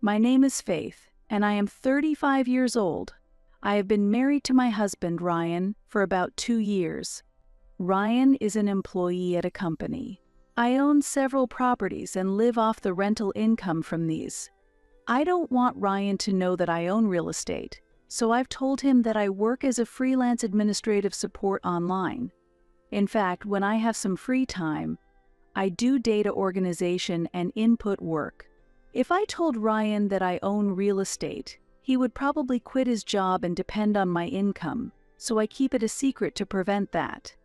My name is Faith, and I am 35 years old. I have been married to my husband, Ryan, for about 2 years. Ryan is an employee at a company. I own several properties and live off the rental income from these. I don't want Ryan to know that I own real estate, so I've told him that I work as a freelance administrative support online. In fact, when I have some free time, I do data organization and input work. If I told Ryan that I own real estate, he would probably quit his job and depend on my income, so I keep it a secret to prevent that.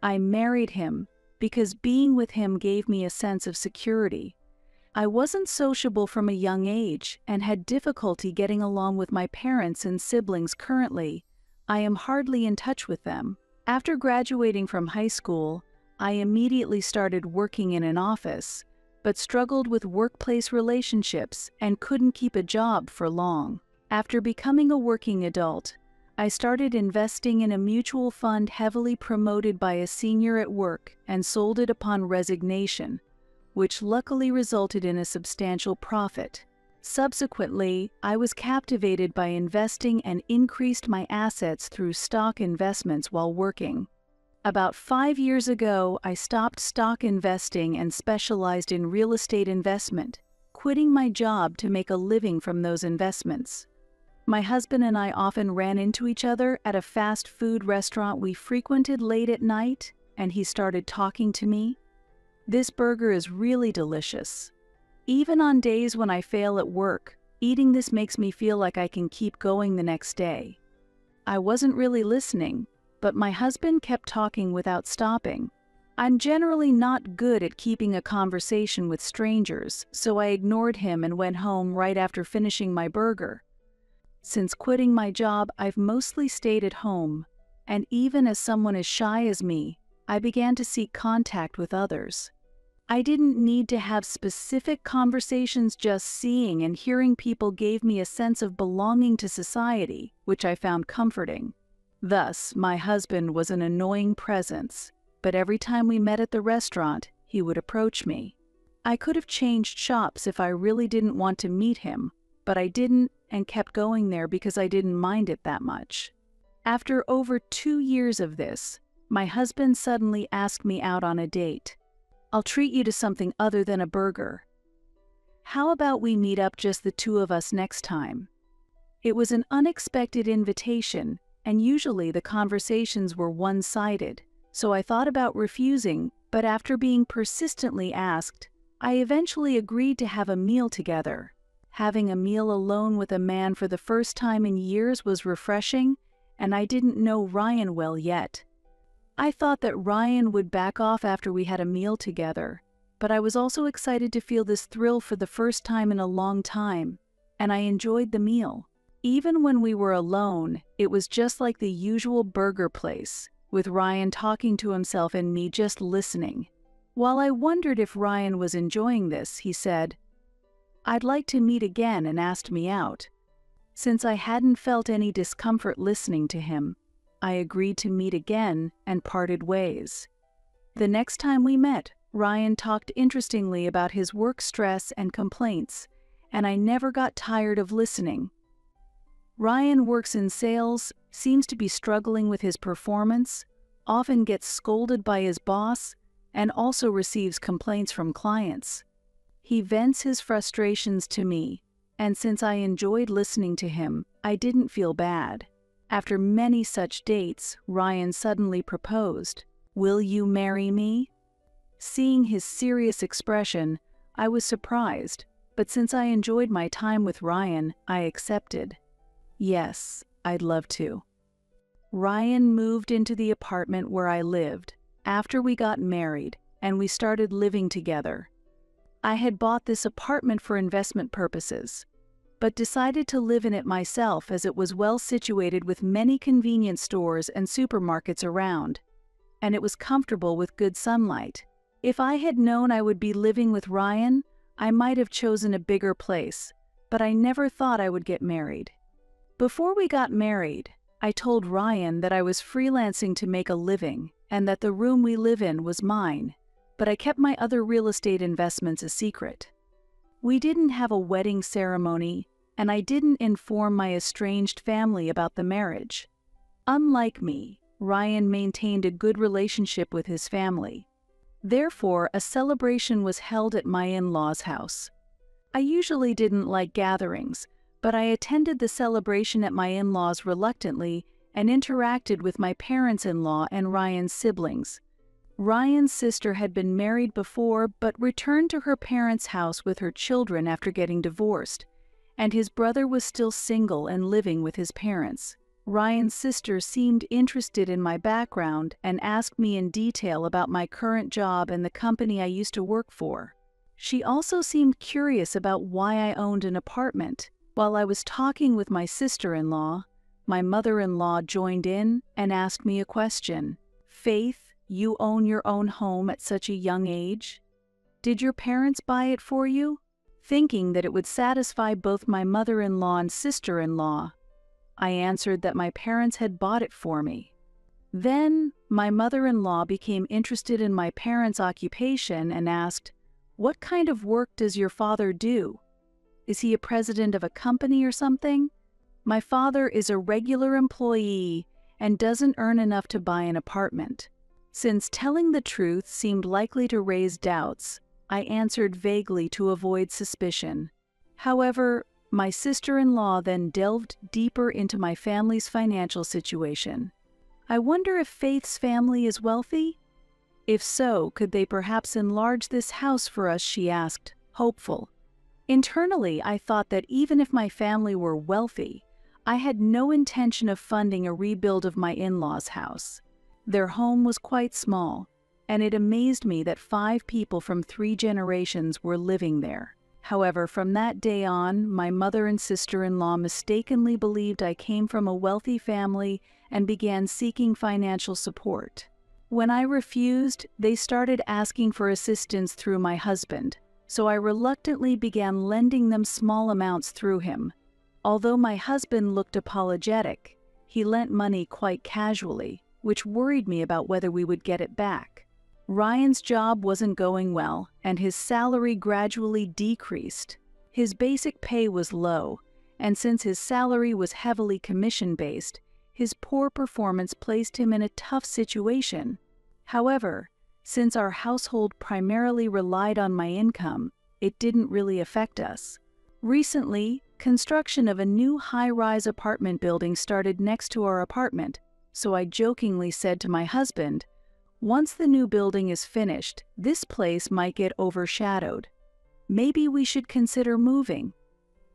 I married him because being with him gave me a sense of security. I wasn't sociable from a young age and had difficulty getting along with my parents and siblings. Currently, I am hardly in touch with them. After graduating from high school, I immediately started working in an office, but struggled with workplace relationships and couldn't keep a job for long. After becoming a working adult, I started investing in a mutual fund heavily promoted by a senior at work and sold it upon resignation, which luckily resulted in a substantial profit. Subsequently, I was captivated by investing and increased my assets through stock investments while working. About 5 years ago, I stopped stock investing and specialized in real estate investment, quitting my job to make a living from those investments. My husband and I often ran into each other at a fast food restaurant we frequented late at night, and he started talking to me. "This burger is really delicious. Even on days when I fail at work, eating this makes me feel like I can keep going the next day." I wasn't really listening, but my husband kept talking without stopping. I'm generally not good at keeping a conversation with strangers, so I ignored him and went home right after finishing my burger. Since quitting my job, I've mostly stayed at home, and even as someone as shy as me, I began to seek contact with others. I didn't need to have specific conversations. Just seeing and hearing people gave me a sense of belonging to society, which I found comforting. Thus, my husband was an annoying presence, but every time we met at the restaurant, he would approach me. I could have changed shops if I really didn't want to meet him, but I didn't and kept going there because I didn't mind it that much. After over 2 years of this, my husband suddenly asked me out on a date. "I'll treat you to something other than a burger. How about we meet up, just the two of us, next time?" It was an unexpected invitation, and usually the conversations were one-sided, so I thought about refusing, but after being persistently asked, I eventually agreed to have a meal together. Having a meal alone with a man for the first time in years was refreshing, and I didn't know Ryan well yet. I thought that Ryan would back off after we had a meal together, but I was also excited to feel this thrill for the first time in a long time, and I enjoyed the meal. Even when we were alone, it was just like the usual burger place, with Ryan talking to himself and me just listening. While I wondered if Ryan was enjoying this, he said, "I'd like to meet again," and asked me out. Since I hadn't felt any discomfort listening to him, I agreed to meet again and parted ways. The next time we met, Ryan talked interestingly about his work stress and complaints, and I never got tired of listening. Ryan works in sales, seems to be struggling with his performance, often gets scolded by his boss, and also receives complaints from clients. He vents his frustrations to me, and since I enjoyed listening to him, I didn't feel bad. After many such dates, Ryan suddenly proposed, "Will you marry me?" Seeing his serious expression, I was surprised, but since I enjoyed my time with Ryan, I accepted. Yes, I'd love to. Ryan moved into the apartment where I lived after we got married, and we started living together. I had bought this apartment for investment purposes, but decided to live in it myself as it was well situated with many convenience stores and supermarkets around, and it was comfortable with good sunlight. If I had known I would be living with Ryan, I might have chosen a bigger place, but I never thought I would get married. Before we got married, I told Ryan that I was freelancing to make a living and that the room we live in was mine, but I kept my other real estate investments a secret. We didn't have a wedding ceremony, and I didn't inform my estranged family about the marriage. Unlike me, Ryan maintained a good relationship with his family. Therefore, a celebration was held at my in-laws' house. I usually didn't like gatherings, but I attended the celebration at my in-laws reluctantly and interacted with my parents-in-law and Ryan's siblings. Ryan's sister had been married before but returned to her parents' house with her children after getting divorced, and his brother was still single and living with his parents. Ryan's sister seemed interested in my background and asked me in detail about my current job and the company I used to work for. She also seemed curious about why I owned an apartment. While I was talking with my sister-in-law, my mother-in-law joined in and asked me a question. "Faith, you own your own home at such a young age? Did your parents buy it for you?" Thinking that it would satisfy both my mother-in-law and sister-in-law, I answered that my parents had bought it for me. Then, my mother-in-law became interested in my parents' occupation and asked, "What kind of work does your father do? Is he a president of a company or something?" "My father is a regular employee and doesn't earn enough to buy an apartment." Since telling the truth seemed likely to raise doubts, I answered vaguely to avoid suspicion. However, my sister-in-law then delved deeper into my family's financial situation. "I wonder if Faith's family is wealthy? If so, could they perhaps enlarge this house for us?" she asked, hopeful. Internally, I thought that even if my family were wealthy, I had no intention of funding a rebuild of my in-laws' house. Their home was quite small, and it amazed me that 5 people from 3 generations were living there. However, from that day on, my mother and sister-in-law mistakenly believed I came from a wealthy family and began seeking financial support. When I refused, they started asking for assistance through my husband, so I reluctantly began lending them small amounts through him. Although my husband looked apologetic, he lent money quite casually, which worried me about whether we would get it back. Ryan's job wasn't going well, and his salary gradually decreased. His basic pay was low, and since his salary was heavily commission-based, his poor performance placed him in a tough situation. However, since our household primarily relied on my income, it didn't really affect us. Recently, construction of a new high-rise apartment building started next to our apartment, so I jokingly said to my husband, "Once the new building is finished, this place might get overshadowed. Maybe we should consider moving."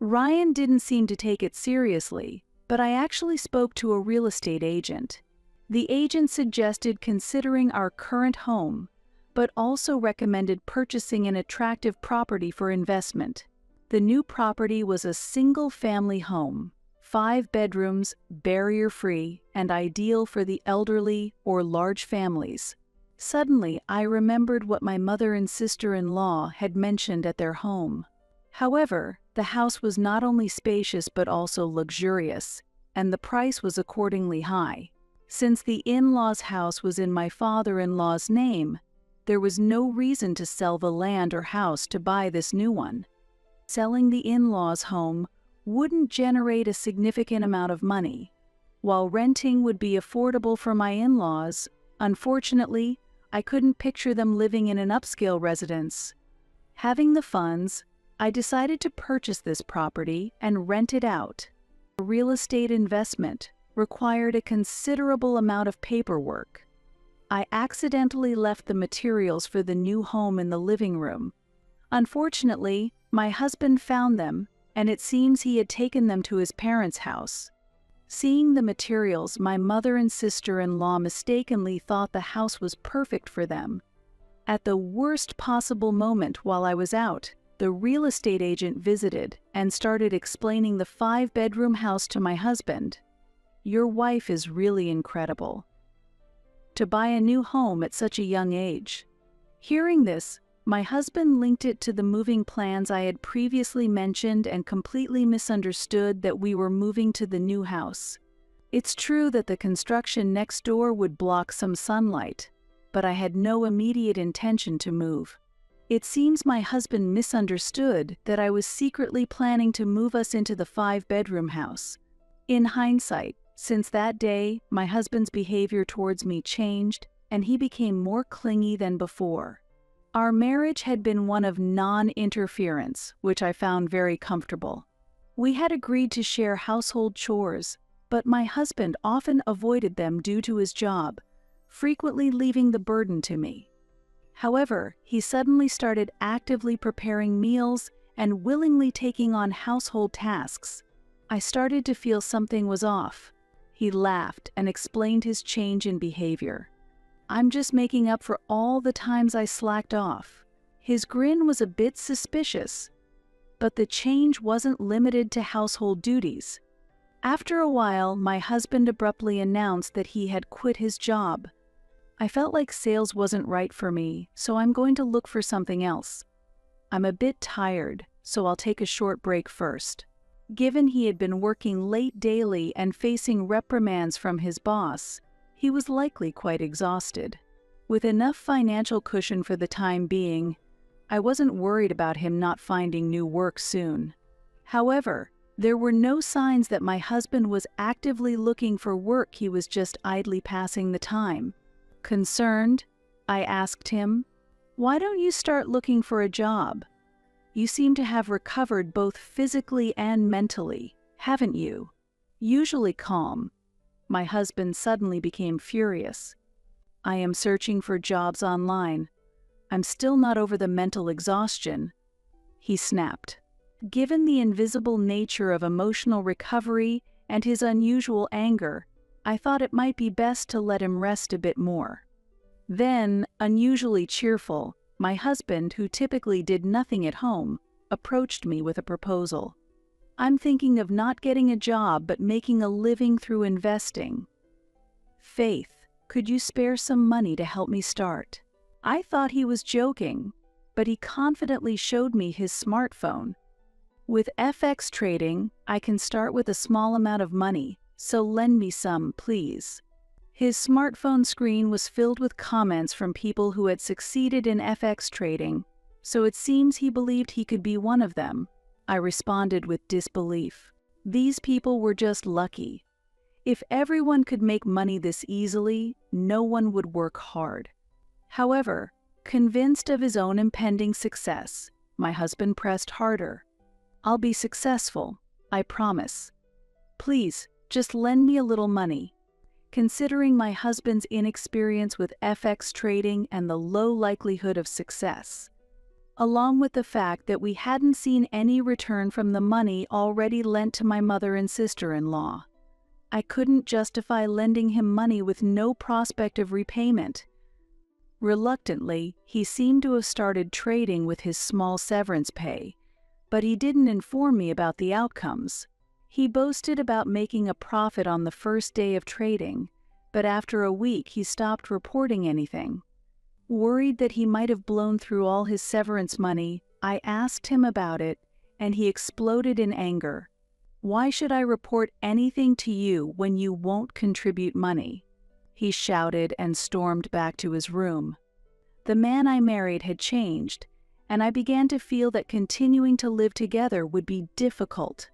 Ryan didn't seem to take it seriously, but I actually spoke to a real estate agent. The agent suggested considering our current home, but also recommended purchasing an attractive property for investment. The new property was a single-family home, 5 bedrooms, barrier-free, and ideal for the elderly or large families. Suddenly, I remembered what my mother and sister-in-law had mentioned at their home. However, the house was not only spacious but also luxurious, and the price was accordingly high. Since the in-laws' house was in my father-in-law's name, there was no reason to sell the land or house to buy this new one. Selling the in-laws' home wouldn't generate a significant amount of money, while renting would be affordable for my in-laws. Unfortunately, I couldn't picture them living in an upscale residence. Having the funds, I decided to purchase this property and rent it out. A real estate investment required a considerable amount of paperwork. I accidentally left the materials for the new home in the living room. Unfortunately, my husband found them, and it seems he had taken them to his parents' house. Seeing the materials, my mother and sister-in-law mistakenly thought the house was perfect for them. At the worst possible moment while I was out, the real estate agent visited and started explaining the 5-bedroom house to my husband. "Your wife is really incredible. To buy a new home at such a young age." Hearing this, my husband linked it to the moving plans I had previously mentioned and completely misunderstood that we were moving to the new house. It's true that the construction next door would block some sunlight, but I had no immediate intention to move. It seems my husband misunderstood that I was secretly planning to move us into the 5-bedroom house. In hindsight, since that day, my husband's behavior towards me changed, and he became more clingy than before. Our marriage had been one of non-interference, which I found very comfortable. We had agreed to share household chores, but my husband often avoided them due to his job, frequently leaving the burden to me. However, he suddenly started actively preparing meals and willingly taking on household tasks. I started to feel something was off. He laughed and explained his change in behavior. "I'm just making up for all the times I slacked off." His grin was a bit suspicious, but the change wasn't limited to household duties. After a while, my husband abruptly announced that he had quit his job. I felt like sales wasn't right for me, so I'm going to look for something else. "I'm a bit tired, so I'll take a short break first." Given he had been working late daily and facing reprimands from his boss, he was likely quite exhausted. With enough financial cushion for the time being, I wasn't worried about him not finding new work soon. However, there were no signs that my husband was actively looking for work. He was just idly passing the time. Concerned, I asked him, "Why don't you start looking for a job? You seem to have recovered both physically and mentally, haven't you?" Usually calm, my husband suddenly became furious. "I am searching for jobs online. I'm still not over the mental exhaustion," he snapped. Given the invisible nature of emotional recovery and his unusual anger, I thought it might be best to let him rest a bit more. Then, unusually cheerful, my husband, who typically did nothing at home, approached me with a proposal. "I'm thinking of not getting a job but making a living through investing. Faith, could you spare some money to help me start?" I thought he was joking, but he confidently showed me his smartphone. "With FX trading, I can start with a small amount of money, so lend me some, please." His smartphone screen was filled with comments from people who had succeeded in FX trading, so it seems he believed he could be one of them. I responded with disbelief. These people were just lucky. If everyone could make money this easily, no one would work hard. However, convinced of his own impending success, my husband pressed harder. "I'll be successful, I promise. Please, just lend me a little money." Considering my husband's inexperience with FX trading and the low likelihood of success, along with the fact that we hadn't seen any return from the money already lent to my mother and sister-in-law, I couldn't justify lending him money with no prospect of repayment. Reluctantly, he seemed to have started trading with his small severance pay, but he didn't inform me about the outcomes. He boasted about making a profit on the first day of trading, but after a week he stopped reporting anything. Worried that he might have blown through all his severance money, I asked him about it, and he exploded in anger. "Why should I report anything to you when you won't contribute money?" he shouted and stormed back to his room. The man I married had changed, and I began to feel that continuing to live together would be difficult.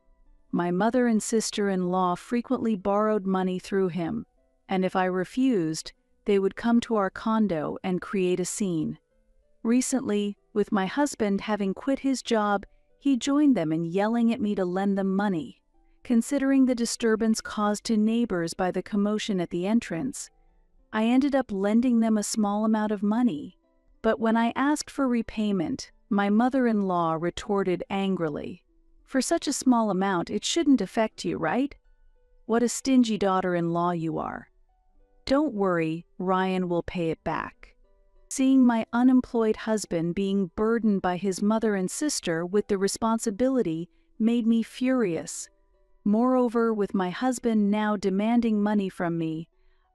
My mother and sister-in-law frequently borrowed money through him, and if I refused, they would come to our condo and create a scene. Recently, with my husband having quit his job, he joined them in yelling at me to lend them money. Considering the disturbance caused to neighbors by the commotion at the entrance, I ended up lending them a small amount of money. But when I asked for repayment, my mother-in-law retorted angrily, "For such a small amount, it shouldn't affect you, right? What a stingy daughter-in-law you are. Don't worry, Ryan will pay it back." Seeing my unemployed husband being burdened by his mother and sister with the responsibility made me furious. Moreover, with my husband now demanding money from me,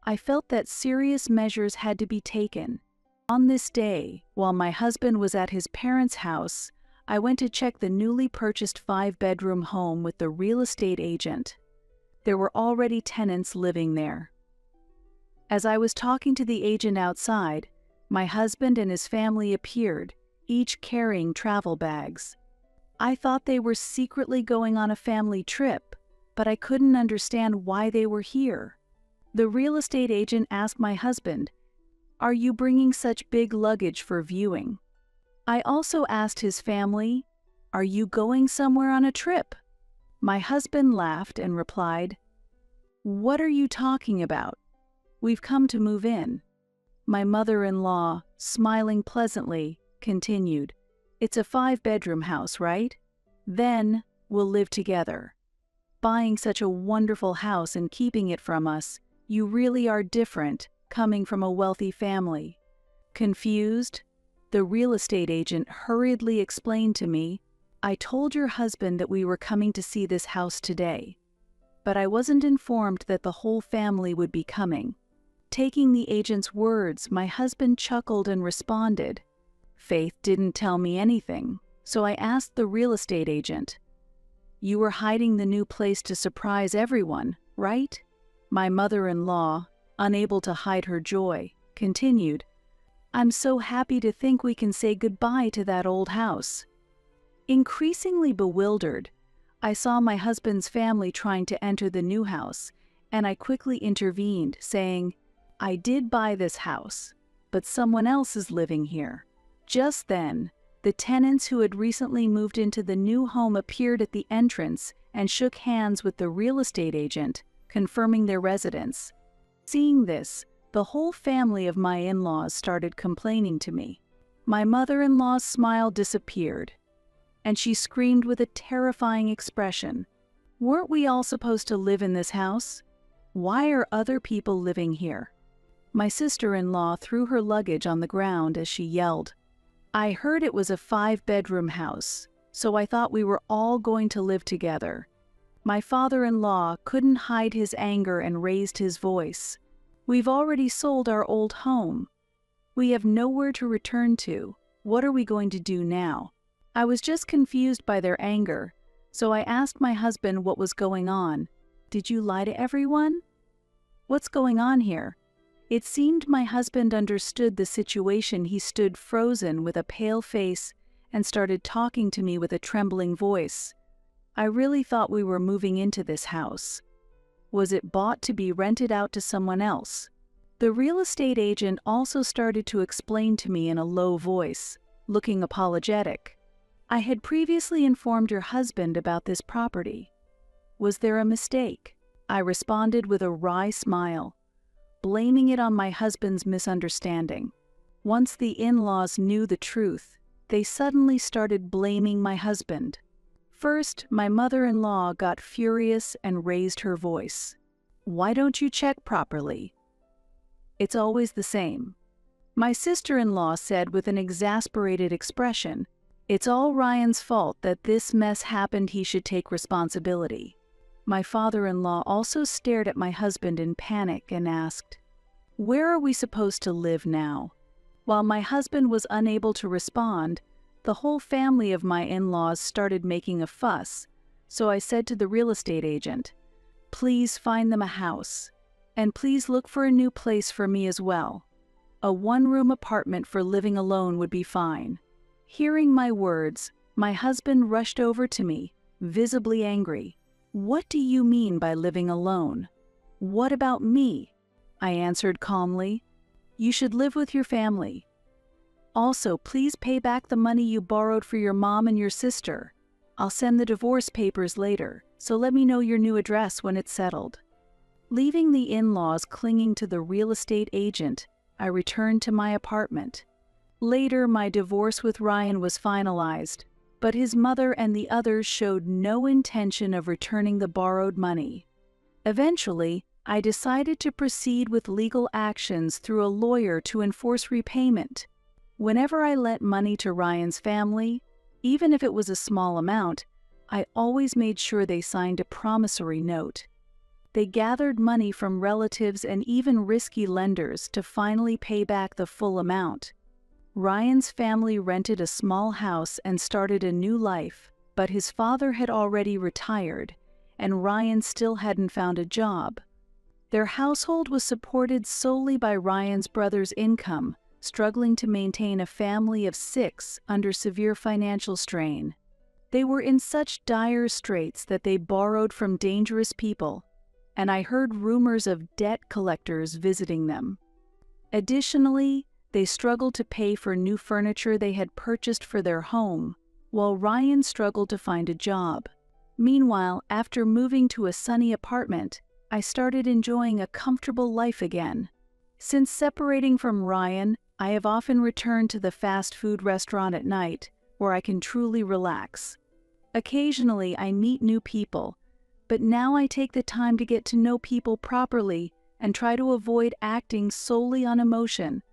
I felt that serious measures had to be taken. On this day, while my husband was at his parents' house, I went to check the newly purchased 5-bedroom home with the real estate agent. There were already tenants living there. As I was talking to the agent outside, my husband and his family appeared, each carrying travel bags. I thought they were secretly going on a family trip, but I couldn't understand why they were here. The real estate agent asked my husband, "Are you bringing such big luggage for viewing?" I also asked his family, "Are you going somewhere on a trip?" My husband laughed and replied, "What are you talking about? We've come to move in." My mother-in-law, smiling pleasantly, continued, "It's a 5-bedroom house, right? Then we'll live together. Buying such a wonderful house and keeping it from us, you really are different, coming from a wealthy family." Confused, the real estate agent hurriedly explained to me, "I told your husband that we were coming to see this house today, but I wasn't informed that the whole family would be coming." Taking the agent's words, my husband chuckled and responded, "Faith didn't tell me anything." So I asked the real estate agent, "You were hiding the new place to surprise everyone, right?" My mother-in-law, unable to hide her joy, continued, "I'm so happy to think we can say goodbye to that old house." Increasingly bewildered, I saw my husband's family trying to enter the new house, and I quickly intervened, saying, "I did buy this house, but someone else is living here." Just then, the tenants who had recently moved into the new home appeared at the entrance and shook hands with the real estate agent, confirming their residence. Seeing this, the whole family of my in-laws started complaining to me. My mother-in-law's smile disappeared, and she screamed with a terrifying expression, "Weren't we all supposed to live in this house? Why are other people living here?" My sister-in-law threw her luggage on the ground as she yelled, "I heard it was a 5-bedroom house, so I thought we were all going to live together." My father-in-law couldn't hide his anger and raised his voice, "We've already sold our old home. We have nowhere to return to. What are we going to do now?" I was just confused by their anger, so I asked my husband what was going on. "Did you lie to everyone? What's going on here?" It seemed my husband understood the situation. He stood frozen with a pale face and started talking to me with a trembling voice. "I really thought we were moving into this house. Was it bought to be rented out to someone else?" The real estate agent also started to explain to me in a low voice, looking apologetic. "I had previously informed your husband about this property. Was there a mistake?" I responded with a wry smile, blaming it on my husband's misunderstanding. Once the in-laws knew the truth, they suddenly started blaming my husband. First, my mother-in-law got furious and raised her voice. "Why don't you check properly? It's always the same." My sister-in-law said with an exasperated expression, "It's all Ryan's fault that this mess happened. He should take responsibility." My father-in-law also stared at my husband in panic and asked, "Where are we supposed to live now?" While my husband was unable to respond, the whole family of my in-laws started making a fuss, so I said to the real estate agent, "Please find them a house, and please look for a new place for me as well. A 1-room apartment for living alone would be fine." Hearing my words, my husband rushed over to me, visibly angry. "What do you mean by living alone? What about me?" I answered calmly, "You should live with your family. Also, please pay back the money you borrowed for your mom and your sister. I'll send the divorce papers later, so let me know your new address when it's settled." Leaving the in-laws clinging to the real estate agent, I returned to my apartment. Later, my divorce with Ryan was finalized, but his mother and the others showed no intention of returning the borrowed money. Eventually, I decided to proceed with legal actions through a lawyer to enforce repayment. Whenever I lent money to Ryan's family, even if it was a small amount, I always made sure they signed a promissory note. They gathered money from relatives and even risky lenders to finally pay back the full amount. Ryan's family rented a small house and started a new life, but his father had already retired, and Ryan still hadn't found a job. Their household was supported solely by Ryan's brother's income, struggling to maintain a family of 6 under severe financial strain. They were in such dire straits that they borrowed from dangerous people, and I heard rumors of debt collectors visiting them. Additionally, they struggled to pay for new furniture they had purchased for their home, while Ryan struggled to find a job. Meanwhile, after moving to a sunny apartment, I started enjoying a comfortable life again. Since separating from Ryan, I have often returned to the fast food restaurant at night, where I can truly relax. Occasionally, I meet new people, but now I take the time to get to know people properly and try to avoid acting solely on emotion.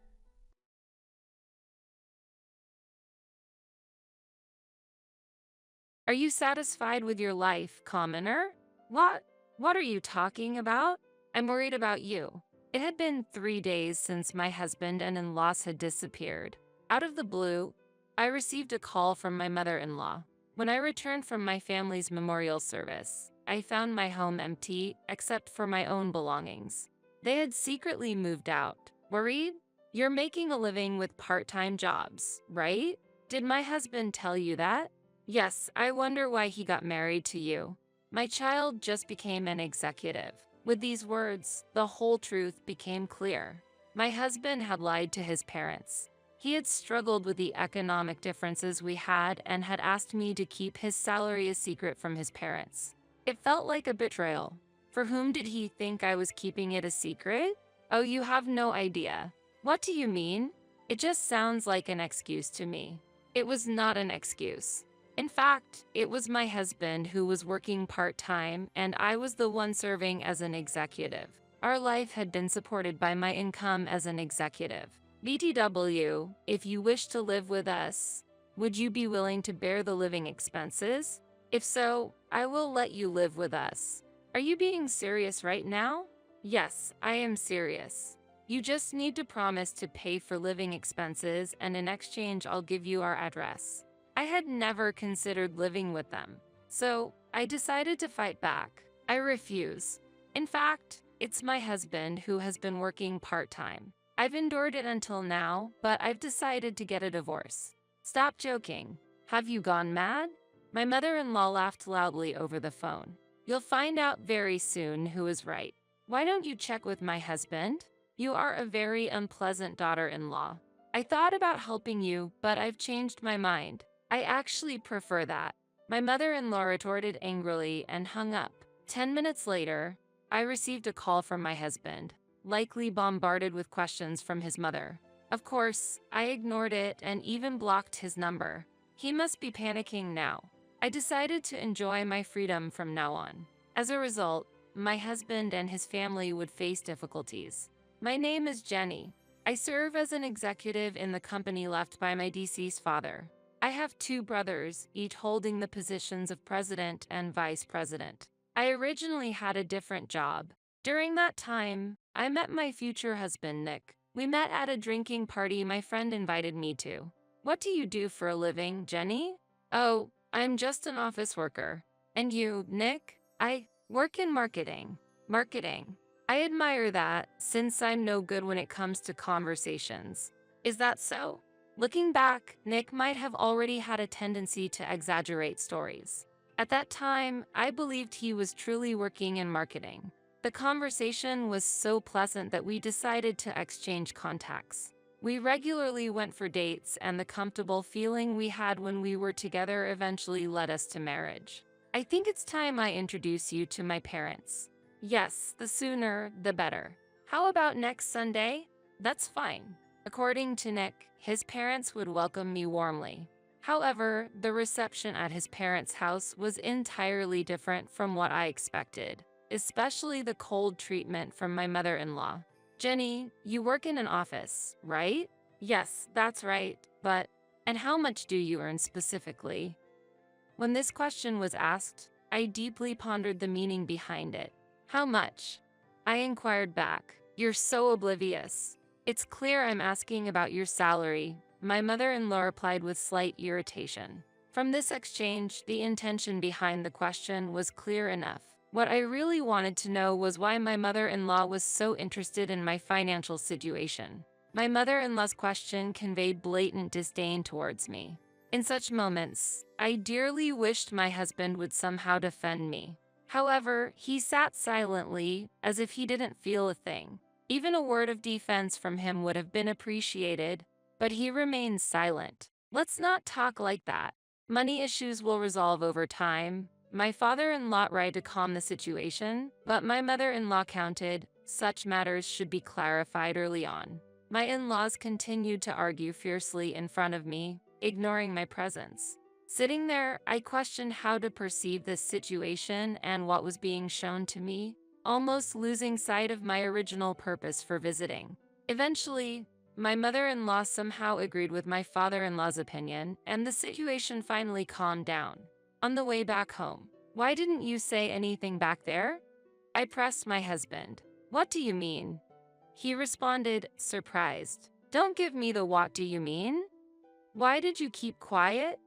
Are you satisfied with your life, commoner? What are you talking about? I'm worried about you. It had been 3 days since my husband and in-laws had disappeared. Out of the blue, I received a call from my mother-in-law. When I returned from my family's memorial service, I found my home empty except for my own belongings. They had secretly moved out. Worried? You're making a living with part-time jobs, right? Did my husband tell you that? Yes, I wonder why he got married to you. My child just became an executive. With these words, the whole truth became clear. My husband had lied to his parents. He had struggled with the economic differences we had and had asked me to keep his salary a secret from his parents. It felt like a betrayal. For whom did he think I was keeping it a secret? Oh, you have no idea. What do you mean? It just sounds like an excuse to me. It was not an excuse. In fact, it was my husband who was working part-time and I was the one serving as an executive. Our life had been supported by my income as an executive. BTW, if you wish to live with us, would you be willing to bear the living expenses? If so, I will let you live with us. Are you being serious right now? Yes, I am serious. You just need to promise to pay for living expenses and in exchange I'll give you our address. I had never considered living with them, so I decided to fight back. I refuse. In fact, it's my husband who has been working part-time. I've endured it until now, but I've decided to get a divorce. Stop joking. Have you gone mad? My mother-in-law laughed loudly over the phone. You'll find out very soon who is right. Why don't you check with my husband? You are a very unpleasant daughter-in-law. I thought about helping you, but I've changed my mind. I actually prefer that. My mother-in-law retorted angrily and hung up. 10 minutes later, I received a call from my husband, likely bombarded with questions from his mother. Of course, I ignored it and even blocked his number. He must be panicking now. I decided to enjoy my freedom from now on. As a result, my husband and his family would face difficulties. My name is Jenny. I serve as an executive in the company left by my deceased father. I have 2 brothers, each holding the positions of president and vice president. I originally had a different job. During that time, I met my future husband, Nick. We met at a drinking party my friend invited me to. What do you do for a living, Jenny? Oh, I'm just an office worker. And you, Nick? I work in marketing. Marketing. I admire that, since I'm no good when it comes to conversations. Is that so? Looking back, Nick might have already had a tendency to exaggerate stories. At that time, I believed he was truly working in marketing. The conversation was so pleasant that we decided to exchange contacts. We regularly went for dates, and the comfortable feeling we had when we were together eventually led us to marriage. I think it's time I introduce you to my parents. Yes, the sooner, the better. How about next Sunday? That's fine. According to Nick, his parents would welcome me warmly. However, the reception at his parents' house was entirely different from what I expected, especially the cold treatment from my mother-in-law. Jenny, you work in an office, right? Yes, that's right, but... And how much do you earn specifically? When this question was asked, I deeply pondered the meaning behind it. How much? I inquired back. You're so oblivious. It's clear I'm asking about your salary. My mother-in-law replied with slight irritation. From this exchange, the intention behind the question was clear enough. What I really wanted to know was why my mother-in-law was so interested in my financial situation. My mother-in-law's question conveyed blatant disdain towards me. In such moments, I dearly wished my husband would somehow defend me. However, he sat silently, as if he didn't feel a thing. Even a word of defense from him would have been appreciated, but he remained silent. Let's not talk like that. Money issues will resolve over time. My father-in-law tried to calm the situation, but my mother-in-law countered, such matters should be clarified early on. My in-laws continued to argue fiercely in front of me, ignoring my presence. Sitting there, I questioned how to perceive this situation and what was being shown to me, almost losing sight of my original purpose for visiting. Eventually, my mother-in-law somehow agreed with my father-in-law's opinion, and the situation finally calmed down. On the way back home, "Why didn't you say anything back there?" I pressed my husband. "What do you mean?" He responded, surprised. "Don't give me the what do you mean? Why did you keep quiet?"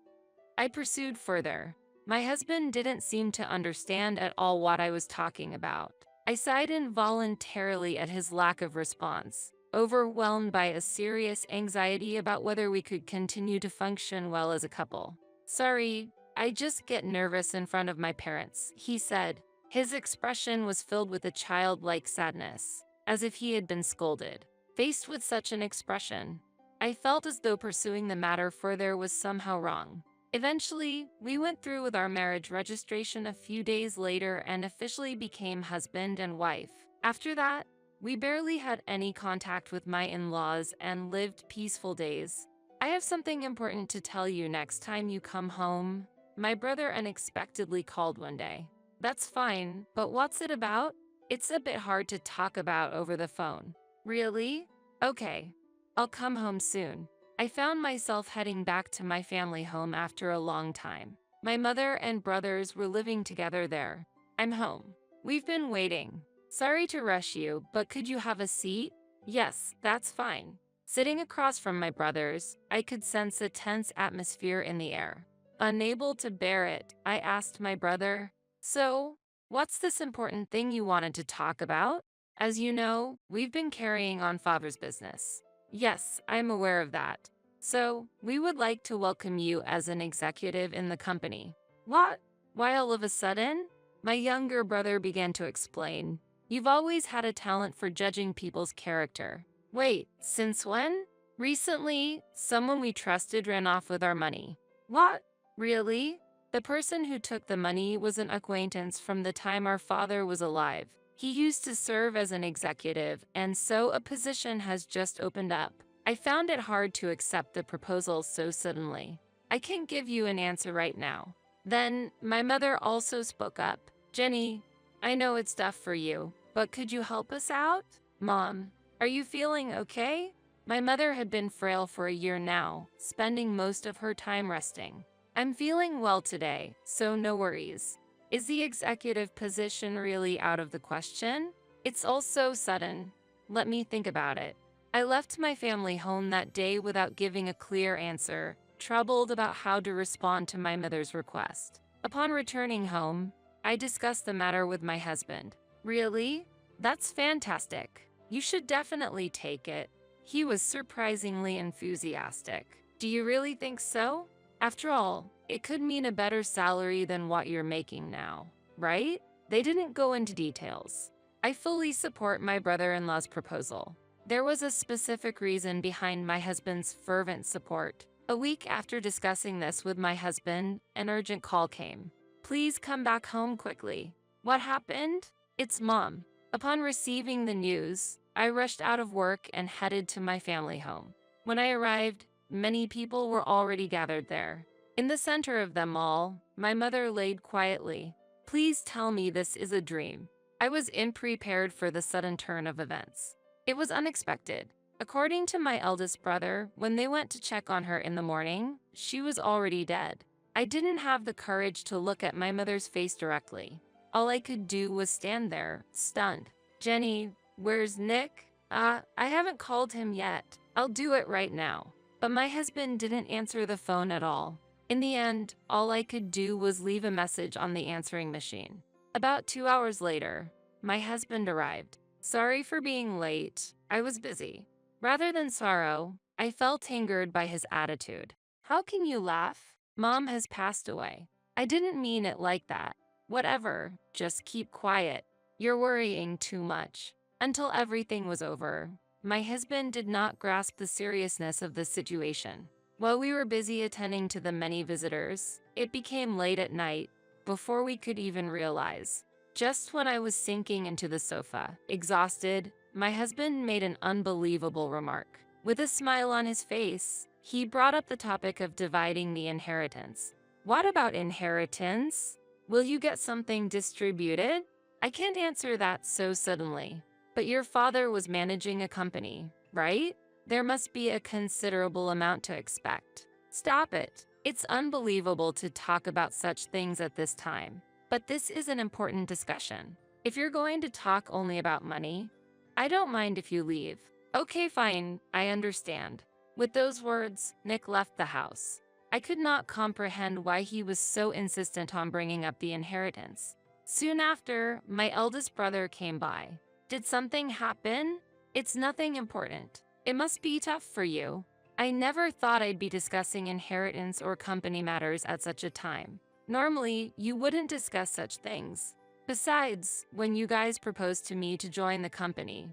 I pursued further. My husband didn't seem to understand at all what I was talking about. I sighed involuntarily at his lack of response, overwhelmed by a serious anxiety about whether we could continue to function well as a couple. "Sorry, I just get nervous in front of my parents," he said. His expression was filled with a childlike sadness, as if he had been scolded. Faced with such an expression, I felt as though pursuing the matter further was somehow wrong. Eventually, we went through with our marriage registration a few days later and officially became husband and wife. After that, we barely had any contact with my in-laws and lived peaceful days. "I have something important to tell you next time you come home," my brother unexpectedly called one day. "That's fine, but what's it about?" "It's a bit hard to talk about over the phone." "Really? Okay. I'll come home soon." I found myself heading back to my family home after a long time. My mother and brothers were living together there. "I'm home. We've been waiting. Sorry to rush you, but could you have a seat?" "Yes, that's fine." Sitting across from my brothers, I could sense a tense atmosphere in the air. Unable to bear it, I asked my brother, "So, what's this important thing you wanted to talk about?" "As you know, we've been carrying on father's business." "Yes, I'm aware of that. So, we would like to welcome you as an executive in the company." "What? Why all of a sudden?" My younger brother began to explain. "You've always had a talent for judging people's character." "Wait, since when?" "Recently, someone we trusted ran off with our money." "What? Really?" "The person who took the money was an acquaintance from the time our father was alive. He used to serve as an executive, and so a position has just opened up." I found it hard to accept the proposal so suddenly. "I can't give you an answer right now." Then, my mother also spoke up. "Jenny, I know it's tough for you, but could you help us out?" "Mom, are you feeling okay?" My mother had been frail for a year now, spending most of her time resting. "I'm feeling well today, so no worries." "Is the executive position really out of the question?" "It's all so sudden. Let me think about it." I left my family home that day without giving a clear answer, troubled about how to respond to my mother's request. Upon returning home, I discussed the matter with my husband. "Really? That's fantastic. You should definitely take it." He was surprisingly enthusiastic. "Do you really think so? After all, it could mean a better salary than what you're making now, right?" They didn't go into details. I fully support my brother-in-law's proposal. There was a specific reason behind my husband's fervent support. A week after discussing this with my husband, an urgent call came. "Please come back home quickly." "What happened?" "It's Mom." Upon receiving the news, I rushed out of work and headed to my family home. When I arrived, many people were already gathered there. In the center of them all, my mother laid quietly. "Please tell me this is a dream." I was unprepared for the sudden turn of events. It was unexpected. According to my eldest brother, when they went to check on her in the morning, she was already dead. I didn't have the courage to look at my mother's face directly. All I could do was stand there, stunned. "Jenny, where's Nick?" I haven't called him yet. I'll do it right now." But my husband didn't answer the phone at all. In the end, all I could do was leave a message on the answering machine. About 2 hours later, my husband arrived. "Sorry for being late. I was busy." Rather than sorrow, I felt angered by his attitude. How can you laugh? Mom has passed away. I didn't mean it like that. Whatever, just keep quiet. You're worrying too much. Until everything was over, my husband did not grasp the seriousness of the situation. While we were busy attending to the many visitors, it became late at night before we could even realize. Just when I was sinking into the sofa, exhausted, my husband made an unbelievable remark. With a smile on his face, he brought up the topic of dividing the inheritance. What about inheritance? Will you get something distributed? I can't answer that so suddenly. But your father was managing a company, right? There must be a considerable amount to expect. Stop it. It's unbelievable to talk about such things at this time. But this is an important discussion. If you're going to talk only about money, I don't mind if you leave. Okay, fine, I understand. With those words, Nick left the house. I could not comprehend why he was so insistent on bringing up the inheritance. Soon after, my eldest brother came by. Did something happen? It's nothing important. It must be tough for you. I never thought I'd be discussing inheritance or company matters at such a time. Normally, you wouldn't discuss such things. Besides, when you guys proposed to me to join the company,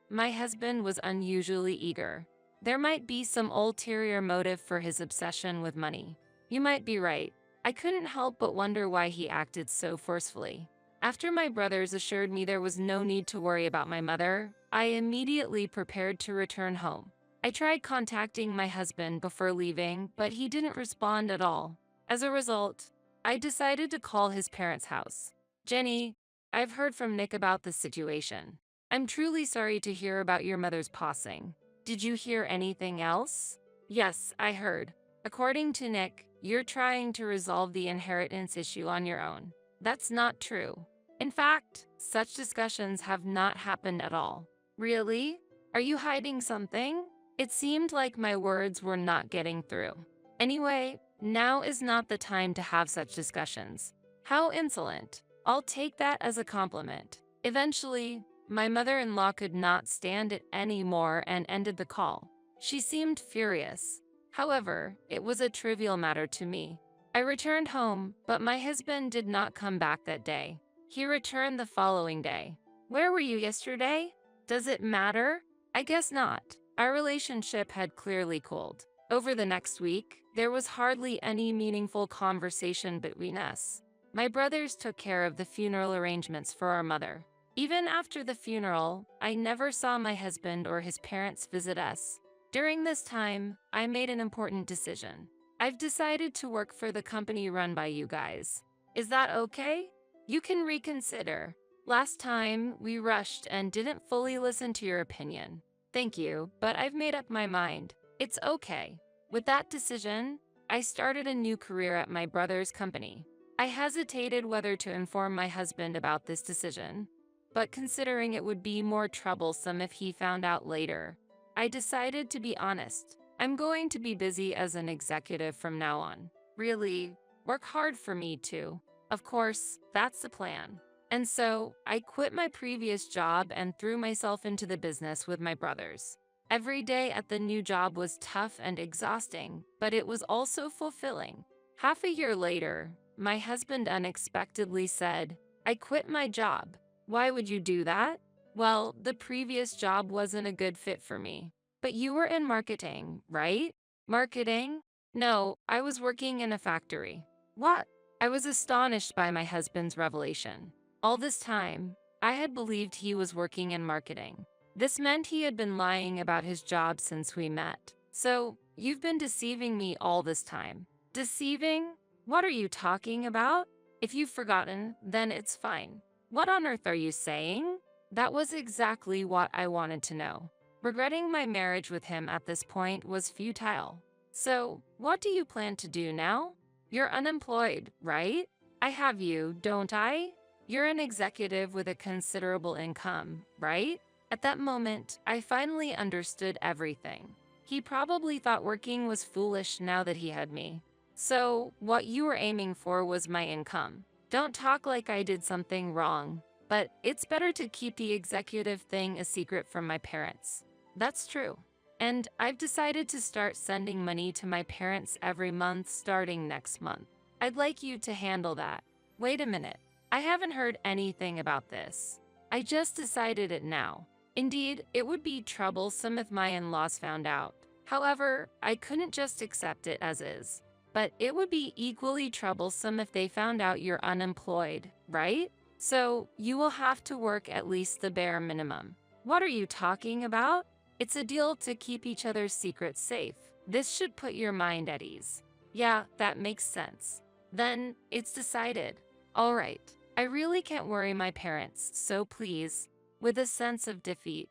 my husband was unusually eager. There might be some ulterior motive for his obsession with money. You might be right. I couldn't help but wonder why he acted so forcefully. After my brothers assured me there was no need to worry about my mother, I immediately prepared to return home. I tried contacting my husband before leaving, but he didn't respond at all. As a result, I decided to call his parents' house. Jenny, I've heard from Nick about the situation. I'm truly sorry to hear about your mother's passing. Did you hear anything else? Yes, I heard. According to Nick, you're trying to resolve the inheritance issue on your own. That's not true. In fact, such discussions have not happened at all. Really? Are you hiding something? It seemed like my words were not getting through. Anyway, now is not the time to have such discussions. How insolent. I'll take that as a compliment. Eventually, my mother-in-law could not stand it anymore and ended the call. She seemed furious. However, it was a trivial matter to me. I returned home, but my husband did not come back that day. He returned the following day. Where were you yesterday? Does it matter? I guess not. Our relationship had clearly cooled. Over the next week, there was hardly any meaningful conversation between us. My brothers took care of the funeral arrangements for our mother. Even after the funeral, I never saw my husband or his parents visit us. During this time, I made an important decision. I've decided to work for the company run by you guys. Is that okay? You can reconsider. Last time, we rushed and didn't fully listen to your opinion. Thank you, but I've made up my mind. It's okay. With that decision, I started a new career at my brother's company. I hesitated whether to inform my husband about this decision, but considering it would be more troublesome if he found out later, I decided to be honest. I'm going to be busy as an executive from now on. Really, work hard for me too. Of course, that's the plan. And so, I quit my previous job and threw myself into the business with my brothers. Every day at the new job was tough and exhausting, but it was also fulfilling. Half a year later, my husband unexpectedly said, "I quit my job." Why would you do that? Well, the previous job wasn't a good fit for me. But you were in marketing, right? Marketing? No, I was working in a factory. What? I was astonished by my husband's revelation. All this time, I had believed he was working in marketing. This meant he had been lying about his job since we met. So, you've been deceiving me all this time. Deceiving? What are you talking about? If you've forgotten, then it's fine. What on earth are you saying? That was exactly what I wanted to know. Regretting my marriage with him at this point was futile. So, what do you plan to do now? You're unemployed, right? I have you, don't I? You're an executive with a considerable income, right? At that moment, I finally understood everything. He probably thought working was foolish now that he had me. So, what you were aiming for was my income. Don't talk like I did something wrong, but it's better to keep the executive thing a secret from my parents. That's true. And I've decided to start sending money to my parents every month starting next month. I'd like you to handle that. Wait a minute. I haven't heard anything about this. I just decided it now. Indeed, it would be troublesome if my in-laws found out. However, I couldn't just accept it as is. But it would be equally troublesome if they found out you're unemployed, right? So you will have to work at least the bare minimum. What are you talking about? It's a deal to keep each other's secrets safe. This should put your mind at ease. Yeah, that makes sense. Then it's decided. All right, I really can't worry my parents, so please. With a sense of defeat,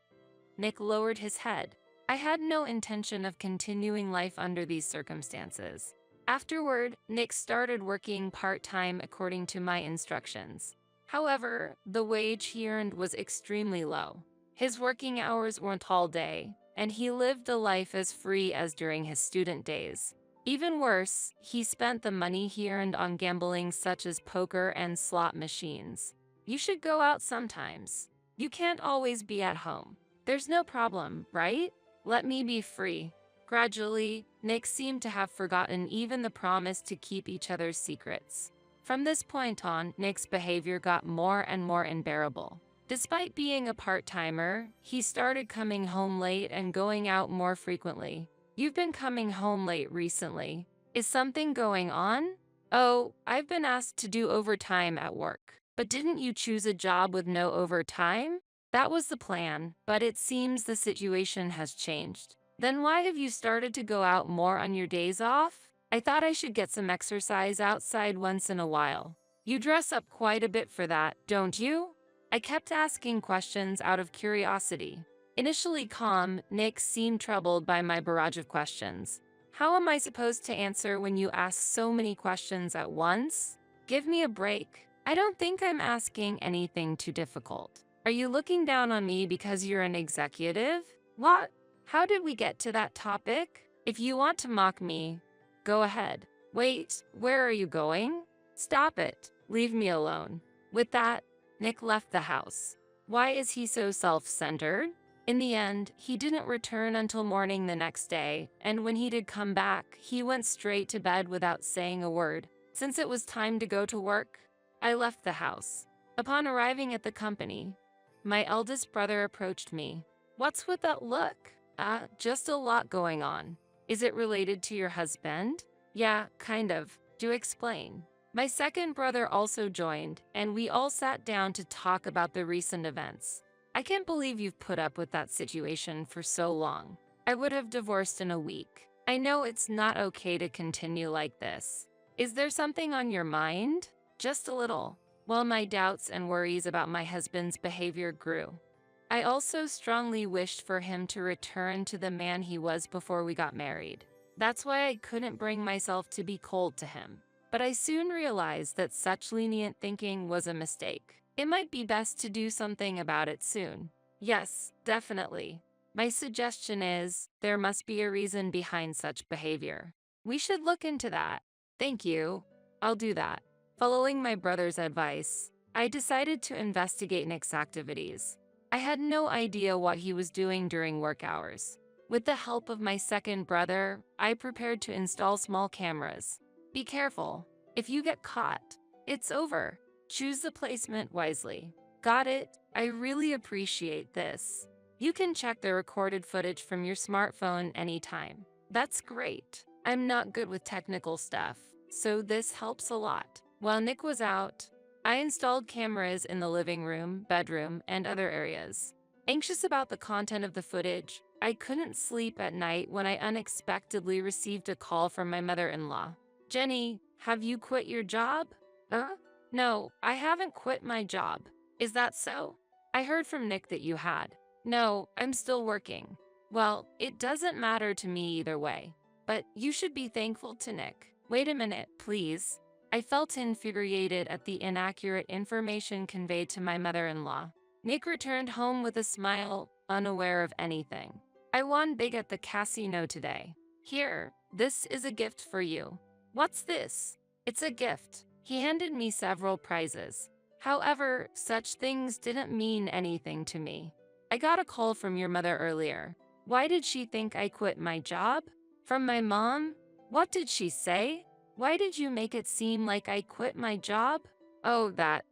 Nick lowered his head. I had no intention of continuing life under these circumstances. Afterward, Nick started working part-time according to my instructions. However, the wage he earned was extremely low. His working hours weren't all day, and he lived a life as free as during his student days. Even worse, he spent the money he earned on gambling such as poker and slot machines. You should go out sometimes. You can't always be at home. There's no problem, right? Let me be free. Gradually, Nick seemed to have forgotten even the promise to keep each other's secrets. From this point on, Nick's behavior got more and more unbearable. Despite being a part-timer, he started coming home late and going out more frequently. You've been coming home late recently. Is something going on? Oh, I've been asked to do overtime at work. But didn't you choose a job with no overtime? That was the plan, but it seems the situation has changed. Then why have you started to go out more on your days off? I thought I should get some exercise outside once in a while. You dress up quite a bit for that, don't you? I kept asking questions out of curiosity. Initially calm, Nick seemed troubled by my barrage of questions. How am I supposed to answer when you ask so many questions at once? Give me a break. I don't think I'm asking anything too difficult. Are you looking down on me because you're an executive? What? How did we get to that topic? If you want to mock me, go ahead. Wait, where are you going? Stop it. Leave me alone. With that, Nick left the house. Why is he so self-centered? In the end, he didn't return until morning the next day, and when he did come back, he went straight to bed without saying a word. Since it was time to go to work, I left the house. Upon arriving at the company, my eldest brother approached me. What's with that look? Just a lot going on. Is it related to your husband? Yeah, kind of. Do explain. My second brother also joined, and we all sat down to talk about the recent events. I can't believe you've put up with that situation for so long. I would have divorced in a week. I know it's not okay to continue like this. Is there something on your mind? Just a little. Well, my doubts and worries about my husband's behavior grew. I also strongly wished for him to return to the man he was before we got married. That's why I couldn't bring myself to be cold to him. But I soon realized that such lenient thinking was a mistake. It might be best to do something about it soon. Yes, definitely. My suggestion is, there must be a reason behind such behavior. We should look into that. Thank you. I'll do that. Following my brother's advice, I decided to investigate Nick's activities. I had no idea what he was doing during work hours. With the help of my second brother, I prepared to install small cameras. Be careful. If you get caught, it's over. Choose the placement wisely. Got it? I really appreciate this. You can check the recorded footage from your smartphone anytime. That's great. I'm not good with technical stuff, so this helps a lot. While Nick was out, I installed cameras in the living room, bedroom, and other areas. Anxious about the content of the footage, I couldn't sleep at night when I unexpectedly received a call from my mother-in-law. Jenny, have you quit your job? No, I haven't quit my job. Is that so? I heard from Nick that you had. No, I'm still working. Well, it doesn't matter to me either way, but you should be thankful to Nick. Wait a minute, please. I felt infuriated at the inaccurate information conveyed to my mother-in-law. Nick returned home with a smile, unaware of anything. I won big at the casino today. Here, this is a gift for you. What's this? It's a gift. He handed me several prizes. However, such things didn't mean anything to me. I got a call from your mother earlier. Why did she think I quit my job? From my mom? What did she say? Why did you make it seem like I quit my job? Oh, that.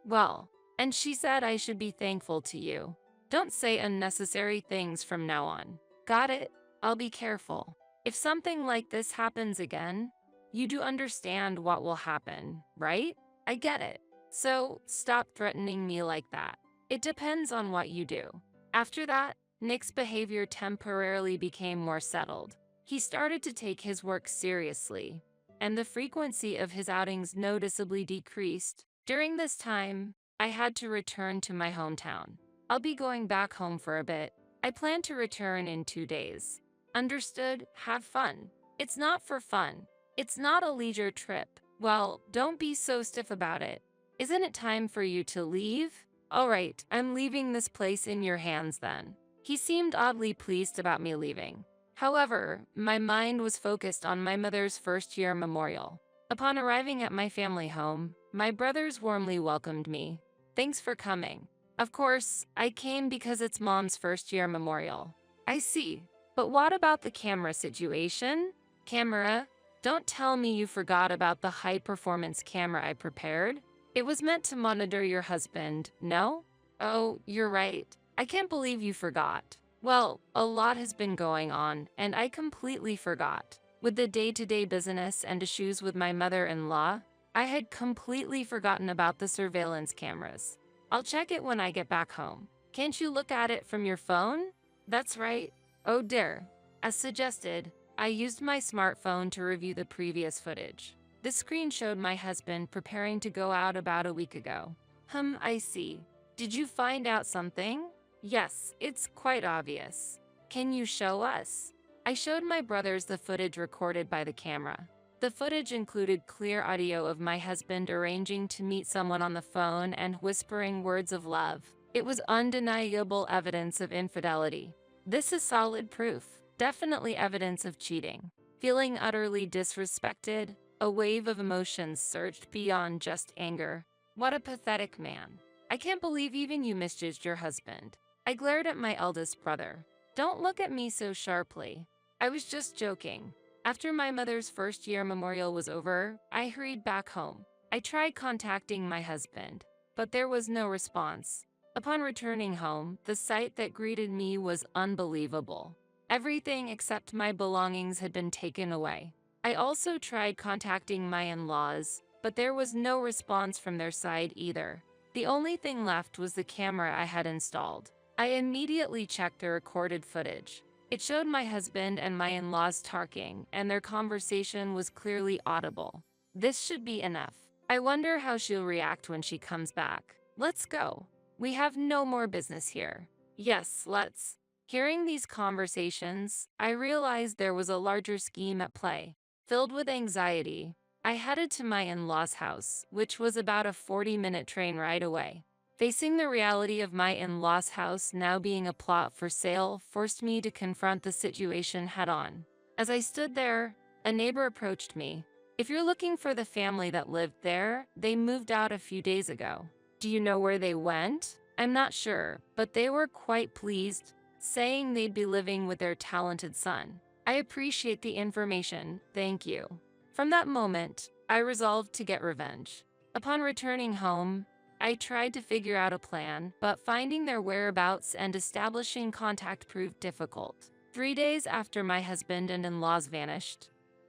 Well, and she said I should be thankful to you. Don't say unnecessary things from now on. Got it? I'll be careful. If something like this happens again, you do understand what will happen, right? I get it. So stop threatening me like that. It depends on what you do. After that, Nick's behavior temporarily became more settled. He started to take his work seriously, and the frequency of his outings noticeably decreased. During this time, I had to return to my hometown. I'll be going back home for a bit. I plan to return in 2 days. Understood? Have fun. It's not for fun. It's not a leisure trip. Well, don't be so stiff about it. Isn't it time for you to leave? All right, I'm leaving this place in your hands then. He seemed oddly pleased about me leaving. However, my mind was focused on my mother's first-year memorial. Upon arriving at my family home, my brothers warmly welcomed me. Thanks for coming. Of course, I came because it's Mom's first-year memorial. I see. But what about the camera situation? Camera? Don't tell me you forgot about the high-performance camera I prepared. It was meant to monitor your husband, no? Oh, you're right. I can't believe you forgot. Well, a lot has been going on, and I completely forgot. With the day-to-day business and issues with my mother-in-law, I had completely forgotten about the surveillance cameras. I'll check it when I get back home. Can't you look at it from your phone? That's right. Oh dear. As suggested, I used my smartphone to review the previous footage. The screen showed my husband preparing to go out about a week ago. I see. Did you find out something? Yes, it's quite obvious. Can you show us? I showed my brothers the footage recorded by the camera. The footage included clear audio of my husband arranging to meet someone on the phone and whispering words of love. It was undeniable evidence of infidelity. This is solid proof, definitely evidence of cheating. Feeling utterly disrespected, a wave of emotions surged beyond just anger. What a pathetic man. I can't believe even you misjudged your husband. I glared at my eldest brother. Don't look at me so sharply. I was just joking. After my mother's first-year memorial was over, I hurried back home. I tried contacting my husband, but there was no response. Upon returning home, the sight that greeted me was unbelievable. Everything except my belongings had been taken away. I also tried contacting my in-laws, but there was no response from their side either. The only thing left was the camera I had installed. I immediately checked the recorded footage. It showed my husband and my in-laws talking, and their conversation was clearly audible. This should be enough. I wonder how she'll react when she comes back. Let's go. We have no more business here. Yes, let's. Hearing these conversations, I realized there was a larger scheme at play. Filled with anxiety, I headed to my in-laws' house, which was about a 40-minute train ride away. Facing the reality of my in-laws' house now being a plot for sale forced me to confront the situation head-on. As I stood there, a neighbor approached me. If you're looking for the family that lived there, they moved out a few days ago. Do you know where they went? I'm not sure, but they were quite pleased, saying they'd be living with their talented son. I appreciate the information, thank you. From that moment, I resolved to get revenge. Upon returning home, I tried to figure out a plan, but finding their whereabouts and establishing contact proved difficult. 3 days after my husband and in-laws vanished,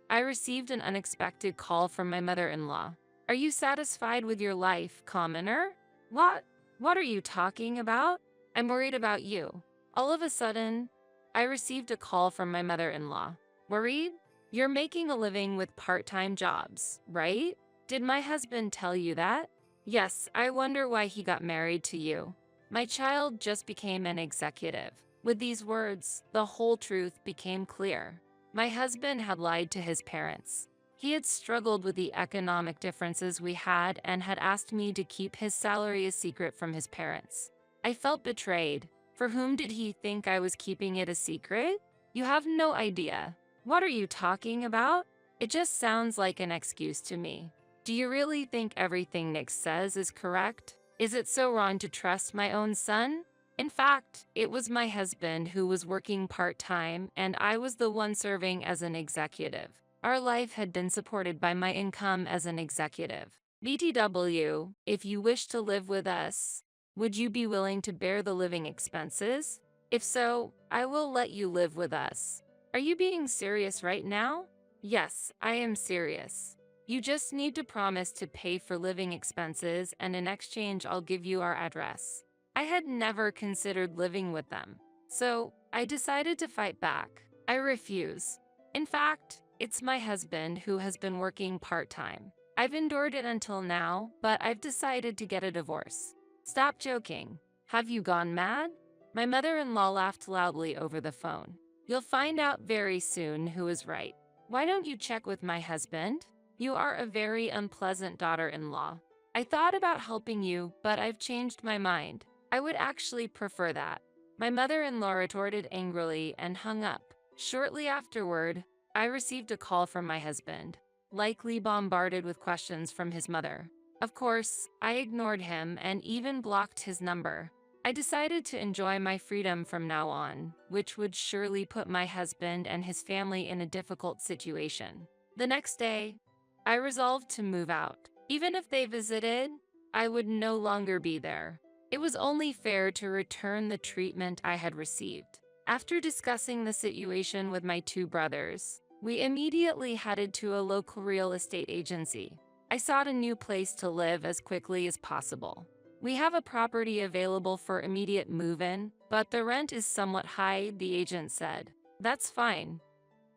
I received an unexpected call from my mother-in-law. Are you satisfied with your life, commoner? What? What are you talking about? I'm worried about you. All of a sudden, I received a call from my mother-in-law. Worried? You're making a living with part-time jobs, right? Did my husband tell you that? Yes, I wonder why he got married to you. My child just became an executive. With these words, the whole truth became clear. My husband had lied to his parents. He had struggled with the economic differences we had and had asked me to keep his salary a secret from his parents. I felt betrayed. For whom did he think I was keeping it a secret? You have no idea. What are you talking about? It just sounds like an excuse to me. Do you really think everything Nick says is correct? Is it so wrong to trust my own son? In fact, it was my husband who was working part-time and I was the one serving as an executive. Our life had been supported by my income as an executive. BTW, if you wish to live with us, would you be willing to bear the living expenses? If so, I will let you live with us. Are you being serious right now? Yes, I am serious. You just need to promise to pay for living expenses, and in exchange, I'll give you our address. I had never considered living with them, so I decided to fight back. I refuse. In fact, it's my husband who has been working part-time. I've endured it until now, but I've decided to get a divorce. Stop joking. Have you gone mad? My mother-in-law laughed loudly over the phone. You'll find out very soon who is right. Why don't you check with my husband? You are a very unpleasant daughter-in-law. I thought about helping you, but I've changed my mind. I would actually prefer that. My mother-in-law retorted angrily and hung up. Shortly afterward, I received a call from my husband, likely bombarded with questions from his mother. Of course, I ignored him and even blocked his number. I decided to enjoy my freedom from now on, which would surely put my husband and his family in a difficult situation. The next day, I resolved to move out. Even if they visited, I would no longer be there. It was only fair to return the treatment I had received. After discussing the situation with my two brothers, we immediately headed to a local real estate agency. I sought a new place to live as quickly as possible. We have a property available for immediate move-in, but the rent is somewhat high, the agent said. That's fine.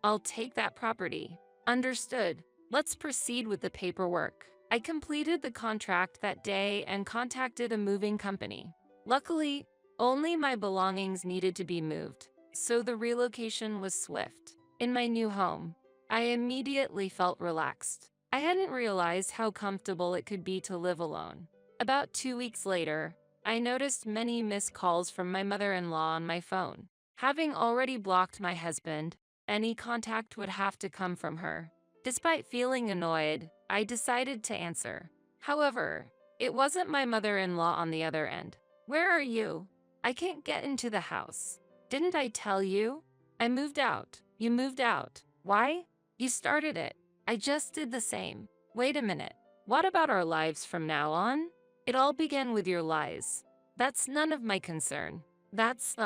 I'll take that property. Understood. Let's proceed with the paperwork. I completed the contract that day and contacted a moving company. Luckily, only my belongings needed to be moved, so the relocation was swift. In my new home, I immediately felt relaxed. I hadn't realized how comfortable it could be to live alone. About 2 weeks later, I noticed many missed calls from my mother-in-law on my phone. Having already blocked my husband, any contact would have to come from her. Despite feeling annoyed, I decided to answer. However, it wasn't my mother-in-law on the other end. Where are you? I can't get into the house. Didn't I tell you? I moved out. You moved out. Why? You started it. I just did the same. Wait a minute. What about our lives from now on? It all began with your lies. That's none of my concern. That's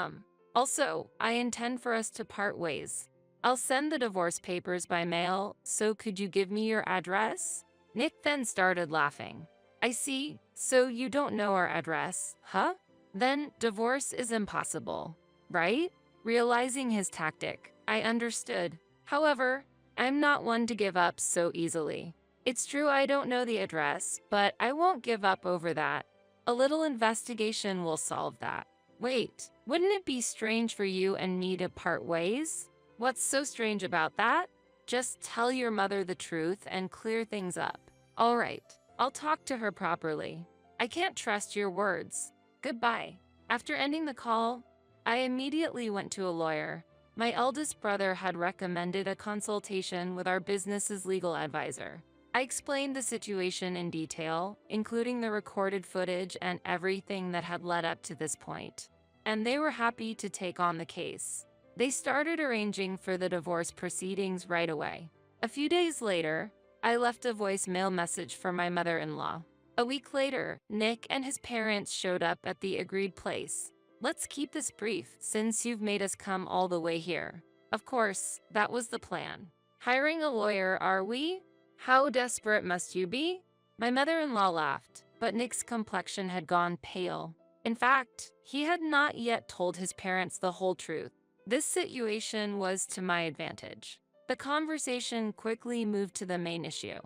Also, I intend for us to part ways. I'll send the divorce papers by mail, so could you give me your address? Nick then started laughing. I see, so you don't know our address, huh? Then divorce is impossible, right? Realizing his tactic, I understood. However, I'm not one to give up so easily. It's true I don't know the address, but I won't give up over that. A little investigation will solve that. Wait, wouldn't it be strange for you and me to part ways? What's so strange about that? Just tell your mother the truth and clear things up. All right, I'll talk to her properly. I can't trust your words. Goodbye. After ending the call, I immediately went to a lawyer. My eldest brother had recommended a consultation with our business's legal advisor. I explained the situation in detail, including the recorded footage and everything that had led up to this point, and they were happy to take on the case. They started arranging for the divorce proceedings right away. A few days later, I left a voicemail message for my mother-in-law. A week later, Nick and his parents showed up at the agreed place. Let's keep this brief, since you've made us come all the way here. Of course, that was the plan. Hiring a lawyer, are we? How desperate must you be? My mother-in-law laughed, but Nick's complexion had gone pale. In fact, he had not yet told his parents the whole truth. This situation was to my advantage. The conversation quickly moved to the main issue.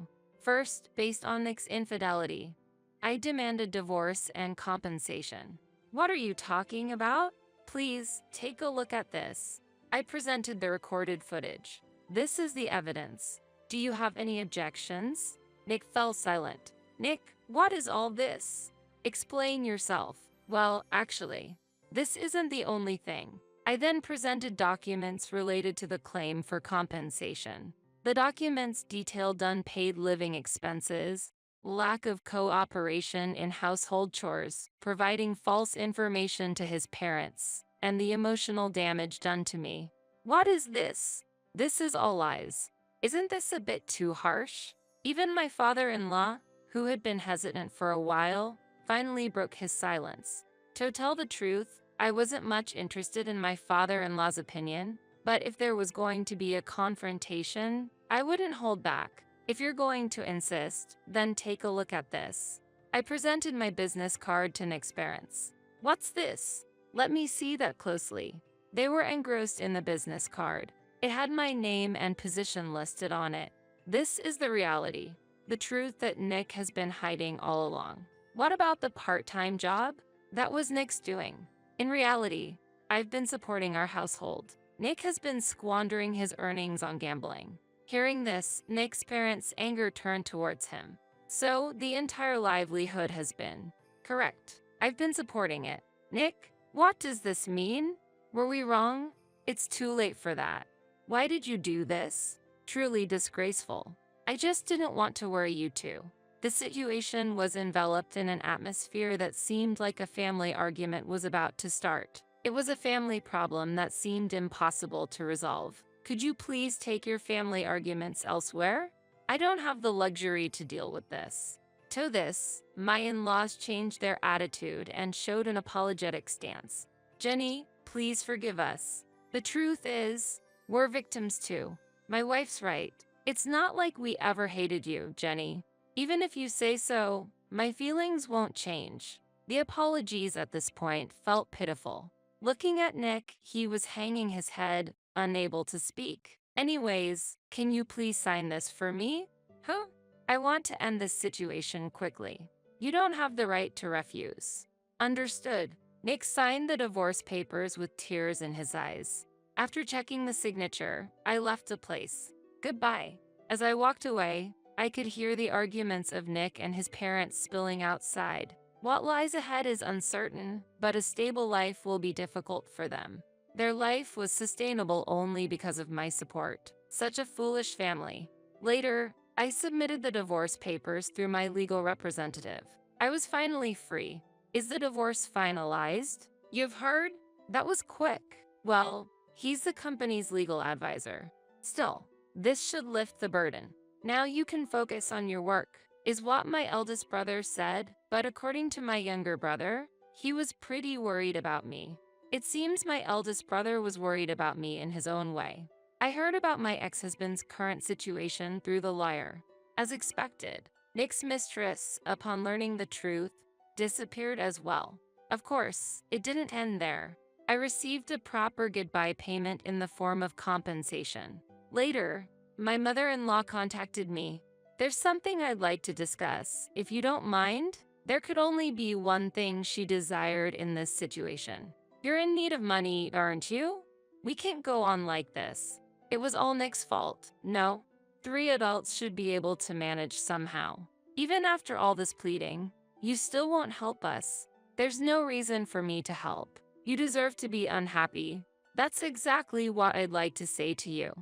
First, based on Nick's infidelity, I demanded divorce and compensation. What are you talking about? Please, take a look at this. I presented the recorded footage. This is the evidence. Do you have any objections? Nick fell silent. Nick, what is all this? Explain yourself. Well, actually, this isn't the only thing. I then presented documents related to the claim for compensation. The documents detailed unpaid living expenses, lack of cooperation in household chores, providing false information to his parents, and the emotional damage done to me. What is this? This is all lies. Isn't this a bit too harsh? Even my father-in-law, who had been hesitant for a while, finally broke his silence. To tell the truth, I wasn't much interested in my father-in-law's opinion, but if there was going to be a confrontation, I wouldn't hold back. If you're going to insist, then take a look at this. I presented my business card to Nick's parents. What's this? Let me see that closely. They were engrossed in the business card. It had my name and position listed on it. This is the reality, the truth that Nick has been hiding all along. What about the part-time job? That was Nick's doing. In reality, I've been supporting our household. Nick has been squandering his earnings on gambling. Hearing this, Nick's parents' anger turned towards him. So, the entire livelihood has been. Correct. I've been supporting it. Nick, what does this mean? Were we wrong? It's too late for that. Why did you do this? Truly disgraceful. I just didn't want to worry you two. The situation was enveloped in an atmosphere that seemed like a family argument was about to start. It was a family problem that seemed impossible to resolve. Could you please take your family arguments elsewhere? I don't have the luxury to deal with this. To this, my in-laws changed their attitude and showed an apologetic stance. Jenny, please forgive us. The truth is, we're victims too. My wife's right. It's not like we ever hated you, Jenny. Even if you say so, my feelings won't change. The apologies at this point felt pitiful. Looking at Nick, he was hanging his head, unable to speak. Anyways, can you please sign this for me? Huh? I want to end this situation quickly. You don't have the right to refuse. Understood. Nick signed the divorce papers with tears in his eyes. After checking the signature, I left the place. Goodbye. As I walked away, I could hear the arguments of Nick and his parents spilling outside. What lies ahead is uncertain, but a stable life will be difficult for them. Their life was sustainable only because of my support. Such a foolish family. Later, I submitted the divorce papers through my legal representative. I was finally free. Is the divorce finalized? You've heard? That was quick. Well, he's the company's legal advisor. Still, this should lift the burden. Now you can focus on your work, is what my eldest brother said, but according to my younger brother, he was pretty worried about me. It seems my eldest brother was worried about me in his own way. I heard about my ex-husband's current situation through the liar. As expected, Nick's mistress, upon learning the truth, disappeared as well. Of course, it didn't end there. I received a proper goodbye payment in the form of compensation. Later, my mother-in-law contacted me. There's something I'd like to discuss, if you don't mind. There could only be one thing she desired in this situation. You're in need of money, aren't you? We can't go on like this. It was all Nick's fault. No, 3 adults should be able to manage somehow. Even after all this pleading, you still won't help us. There's no reason for me to help. You deserve to be unhappy. That's exactly what I'd like to say to you.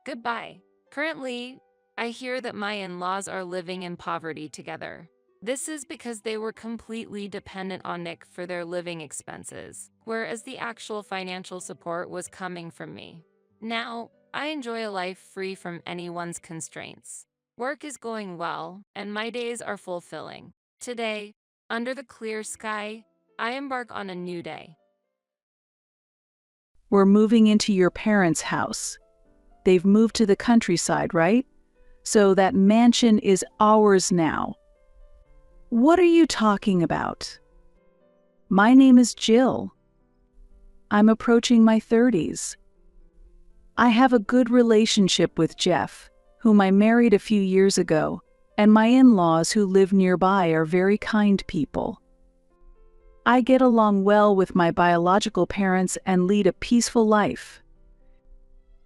Goodbye. Currently, I hear that my in-laws are living in poverty together. This is because they were completely dependent on Nick for their living expenses, whereas the actual financial support was coming from me. Now, I enjoy a life free from anyone's constraints. Work is going well, and my days are fulfilling. Today, under the clear sky, I embark on a new day. We're moving into your parents' house. They've moved to the countryside, right? So that mansion is ours now. What are you talking about? My name is Jill. I'm approaching my 30s. I have a good relationship with Jeff, whom I married a few years ago, and my in-laws who live nearby are very kind people. I get along well with my biological parents and lead a peaceful life.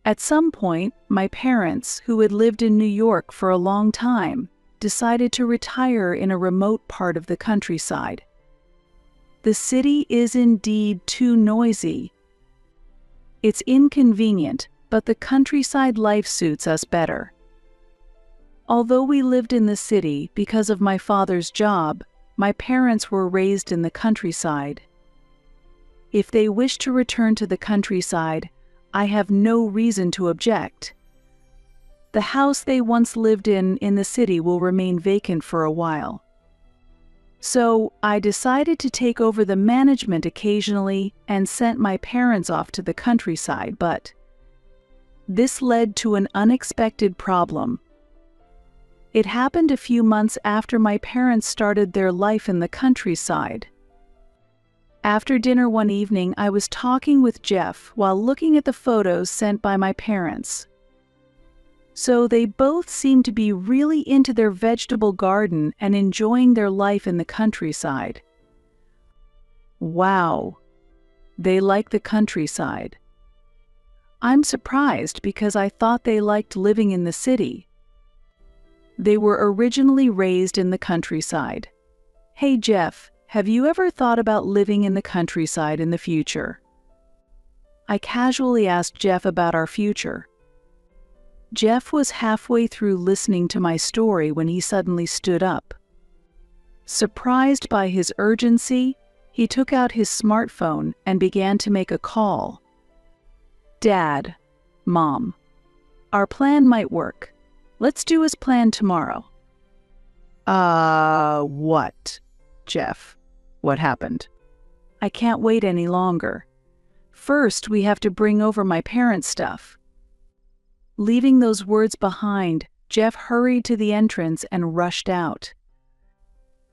At some point, my parents, who had lived in New York for a long time, decided to retire in a remote part of the countryside. The city is indeed too noisy. It's inconvenient, but the countryside life suits us better. Although we lived in the city because of my father's job, my parents were raised in the countryside. If they wish to return to the countryside, I have no reason to object. The house they once lived in the city will remain vacant for a while. So I decided to take over the management occasionally and sent my parents off to the countryside, but this led to an unexpected problem. It happened a few months after my parents started their life in the countryside. After dinner one evening, I was talking with Jeff while looking at the photos sent by my parents. So they both seemed to be really into their vegetable garden and enjoying their life in the countryside. Wow, they like the countryside. I'm surprised because I thought they liked living in the city. They were originally raised in the countryside. Hey Jeff, have you ever thought about living in the countryside in the future? I casually asked Jeff about our future. Jeff was halfway through listening to my story when he suddenly stood up. Surprised by his urgency, he took out his smartphone and began to make a call. Dad, Mom, our plan might work. Let's do as planned tomorrow. What, Jeff? What happened? I can't wait any longer. First, we have to bring over my parents' stuff. Leaving those words behind, Jeff hurried to the entrance and rushed out.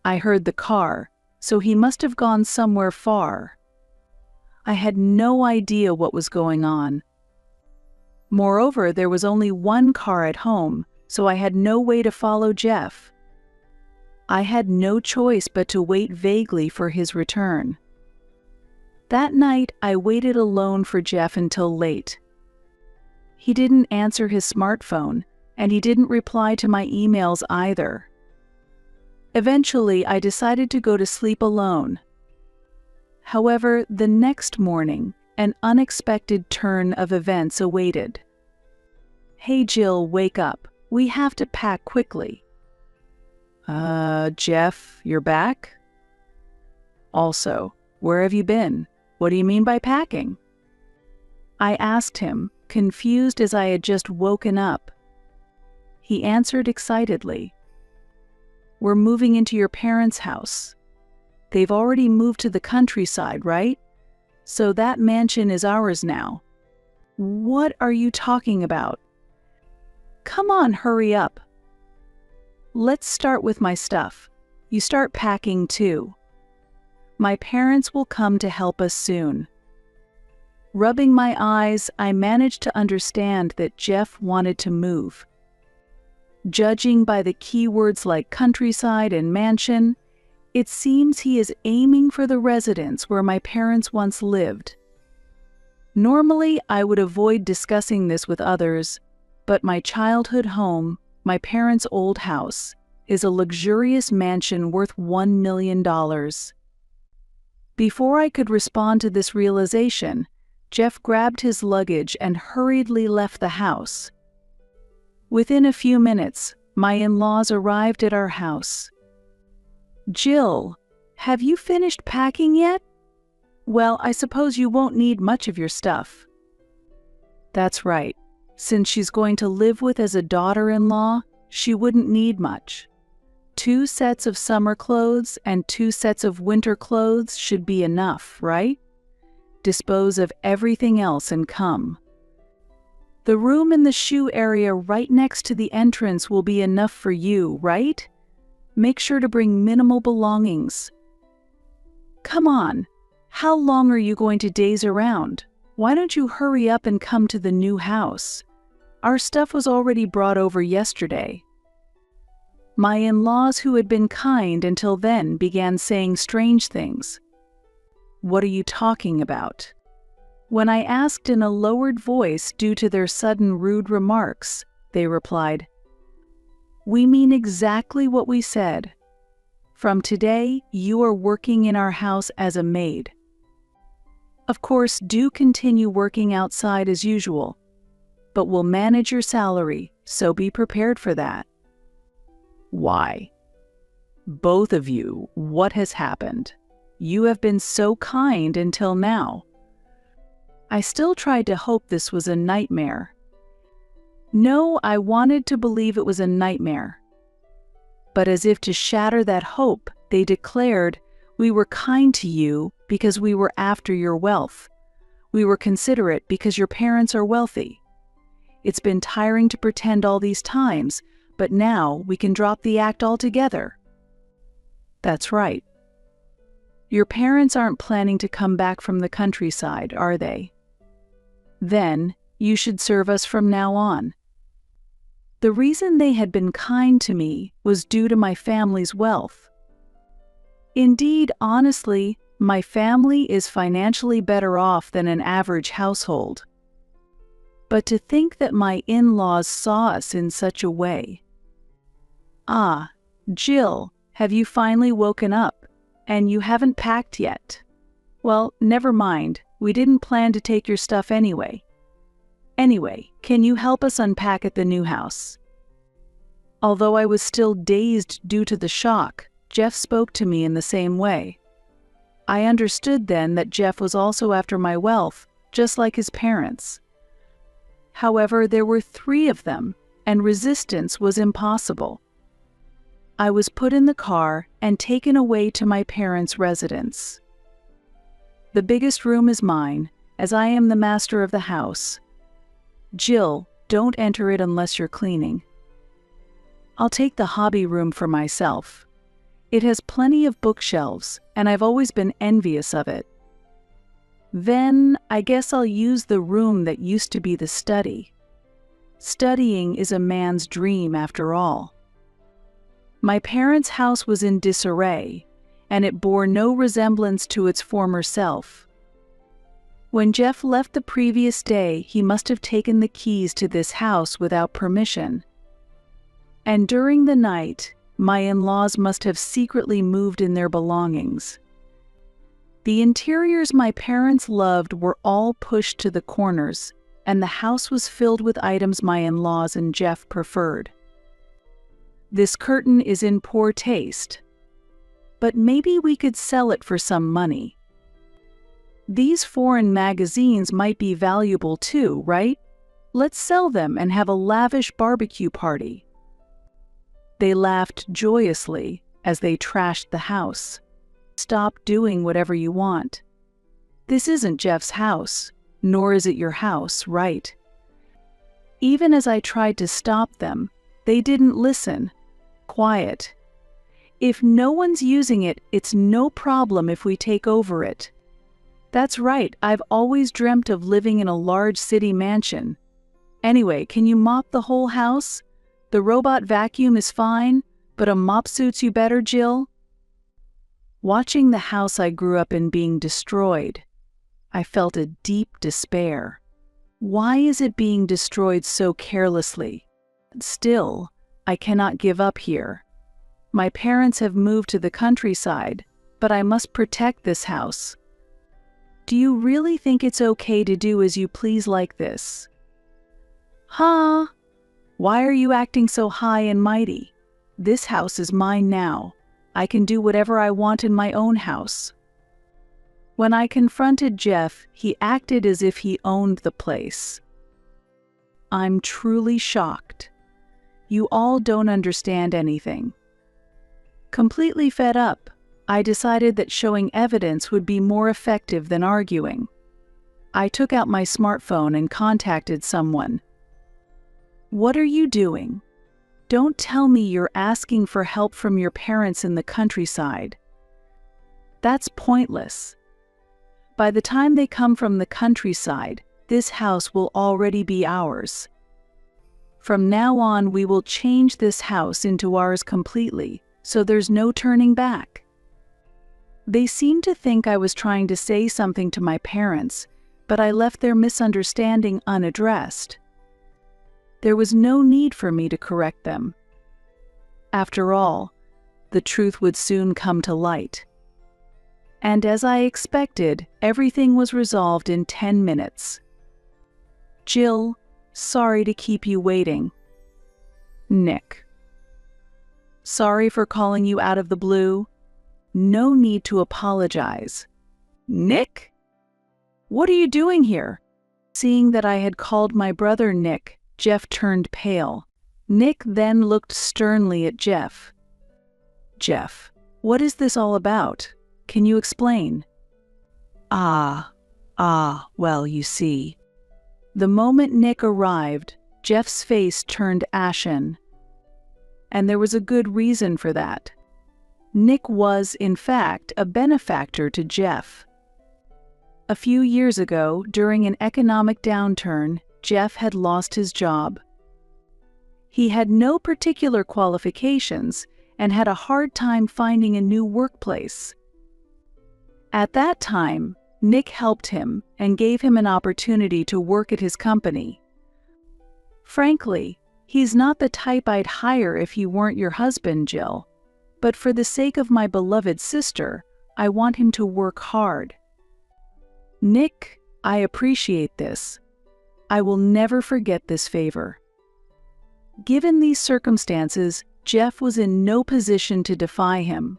I heard the car, so he must have gone somewhere far. I had no idea what was going on. Moreover, there was only one car at home, so I had no way to follow Jeff. I had no choice but to wait vaguely for his return. That night, I waited alone for Jeff until late. He didn't answer his smartphone, and he didn't reply to my emails either. Eventually, I decided to go to sleep alone. However, the next morning, an unexpected turn of events awaited. Hey Jill, wake up. We have to pack quickly. Jeff, you're back? Also, where have you been? What do you mean by packing? I asked him, confused as I had just woken up. He answered excitedly. We're moving into your parents' house. They've already moved to the countryside, right? So that mansion is ours now. What are you talking about? Come on, hurry up. Let's start with my stuff. You start packing too. My parents will come to help us soon. Rubbing my eyes, I managed to understand that Jeff wanted to move. Judging by the keywords like countryside and mansion, it seems he is aiming for the residence where my parents once lived. Normally, I would avoid discussing this with others, but my childhood home, my parents' old house, is a luxurious mansion worth $1 million. Before I could respond to this realization, Jeff grabbed his luggage and hurriedly left the house. Within a few minutes, my in-laws arrived at our house. Jill, have you finished packing yet? Well, I suppose you won't need much of your stuff. That's right. Since she's going to live with as a daughter-in-law, she wouldn't need much. 2 sets of summer clothes and 2 sets of winter clothes should be enough, right? Dispose of everything else and come. The room in the shoe area right next to the entrance will be enough for you, right? Make sure to bring minimal belongings. Come on, how long are you going to daze around? Why don't you hurry up and come to the new house? Our stuff was already brought over yesterday. My in-laws, who had been kind until then, began saying strange things. What are you talking about? When I asked in a lowered voice due to their sudden rude remarks, they replied, We mean exactly what we said. From today, you are working in our house as a maid. Of course, do continue working outside as usual, but we'll manage your salary, so be prepared for that. Why? Both of you, what has happened? You have been so kind until now. I still tried to hope this was a nightmare. No, I wanted to believe it was a nightmare. But as if to shatter that hope, they declared, "We were kind to you because we were after your wealth. We were considerate because your parents are wealthy. It's been tiring to pretend all these times, but now we can drop the act altogether." That's right. Your parents aren't planning to come back from the countryside, are they? Then you should serve us from now on. The reason they had been kind to me was due to my family's wealth. Indeed, honestly, my family is financially better off than an average household. But to think that my in-laws saw us in such a way. Ah, Jill, have you finally woken up? And you haven't packed yet? Well, never mind, we didn't plan to take your stuff anyway. Anyway, can you help us unpack at the new house? Although I was still dazed due to the shock, Jeff spoke to me in the same way. I understood then that Jeff was also after my wealth, just like his parents. However, there were 3 of them, and resistance was impossible. I was put in the car and taken away to my parents' residence. The biggest room is mine, as I am the master of the house. Jill, don't enter it unless you're cleaning. I'll take the hobby room for myself. It has plenty of bookshelves, and I've always been envious of it. Then, I guess I'll use the room that used to be the study. Studying is a man's dream after all. My parents' house was in disarray, and it bore no resemblance to its former self. When Jeff left the previous day, he must have taken the keys to this house without permission. And during the night, my in-laws must have secretly moved in their belongings. The interiors my parents loved were all pushed to the corners, and the house was filled with items my in-laws and Jeff preferred. This curtain is in poor taste, but maybe we could sell it for some money. These foreign magazines might be valuable too, right? Let's sell them and have a lavish barbecue party. They laughed joyously as they trashed the house. Stop doing whatever you want. This isn't Jeff's house, nor is it your house, right? Even as I tried to stop them, they didn't listen. Quiet. If no one's using it, it's no problem if we take over it. That's right, I've always dreamt of living in a large city mansion. Anyway, can you mop the whole house? The robot vacuum is fine, but a mop suits you better, Jill. Watching the house I grew up in being destroyed, I felt a deep despair. Why is it being destroyed so carelessly? Still, I cannot give up here. My parents have moved to the countryside, but I must protect this house. Do you really think it's okay to do as you please like this? Huh? Why are you acting so high and mighty? This house is mine now. I can do whatever I want in my own house. When I confronted Jeff, he acted as if he owned the place. I'm truly shocked. You all don't understand anything. Completely fed up, I decided that showing evidence would be more effective than arguing. I took out my smartphone and contacted someone. What are you doing? Don't tell me you're asking for help from your parents in the countryside. That's pointless. By the time they come from the countryside, this house will already be ours. From now on, we will change this house into ours completely, so there's no turning back. They seemed to think I was trying to say something to my parents, but I left their misunderstanding unaddressed. There was no need for me to correct them. After all, the truth would soon come to light. And as I expected, everything was resolved in 10 minutes. Jill, sorry to keep you waiting. Nick. Sorry for calling you out of the blue. No need to apologize. Nick? What are you doing here? Seeing that I had called my brother Nick, Jeff turned pale. Nick then looked sternly at Jeff. Jeff, what is this all about? Can you explain? Well, you see. The moment Nick arrived, Jeff's face turned ashen. And there was a good reason for that. Nick was, in fact, a benefactor to Jeff. A few years ago, during an economic downturn, Jeff had lost his job. He had no particular qualifications and had a hard time finding a new workplace. At that time, Nick helped him and gave him an opportunity to work at his company. Frankly, he's not the type I'd hire if he weren't your husband, Jill. But for the sake of my beloved sister, I want him to work hard. Nick, I appreciate this. I will never forget this favor. Given these circumstances, Jeff was in no position to defy him.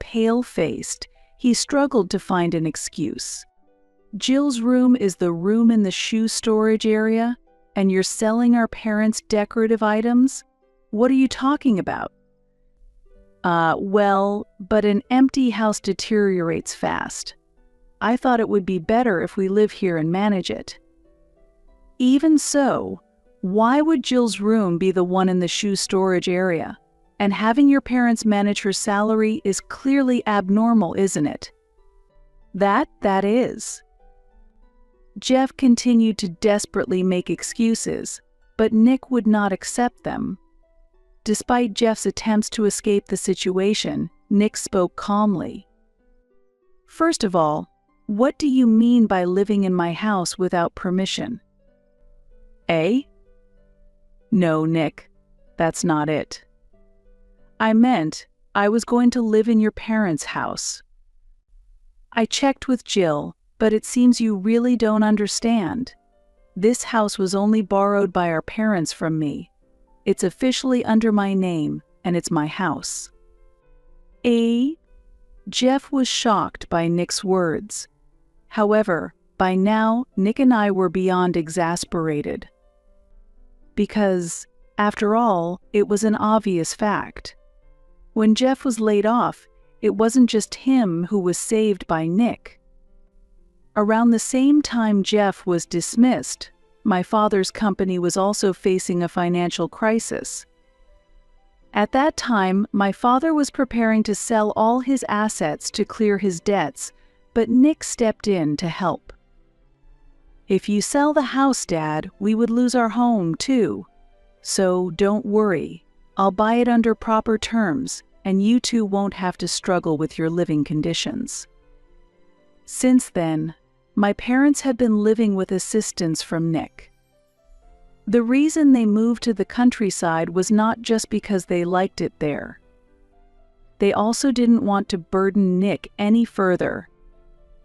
Pale-faced, he struggled to find an excuse. Jill's room is the room in the shoe storage area, and you're selling our parents' decorative items? What are you talking about? But an empty house deteriorates fast. I thought it would be better if we live here and manage it. Even so, why would Jill's room be the one in the shoe storage area? And having your parents manage her salary is clearly abnormal, isn't it? That is. Jeff continued to desperately make excuses, but Nick would not accept them. Despite Jeff's attempts to escape the situation, Nick spoke calmly. First of all, what do you mean by living in my house without permission? No, Nick, that's not it. I meant I was going to live in your parents' house. I checked with Jill, but it seems you really don't understand. This house was only borrowed by our parents from me. It's officially under my name, and it's my house. Jeff was shocked by Nick's words. However, by now, Nick and I were beyond exasperated. Because, after all, it was an obvious fact. When Jeff was laid off, it wasn't just him who was saved by Nick. Around the same time Jeff was dismissed, my father's company was also facing a financial crisis. At that time, my father was preparing to sell all his assets to clear his debts, but Nick stepped in to help. If you sell the house, Dad, we would lose our home too. So don't worry, I'll buy it under proper terms, and you two won't have to struggle with your living conditions. Since then, my parents had been living with assistance from Nick. The reason they moved to the countryside was not just because they liked it there. They also didn't want to burden Nick any further.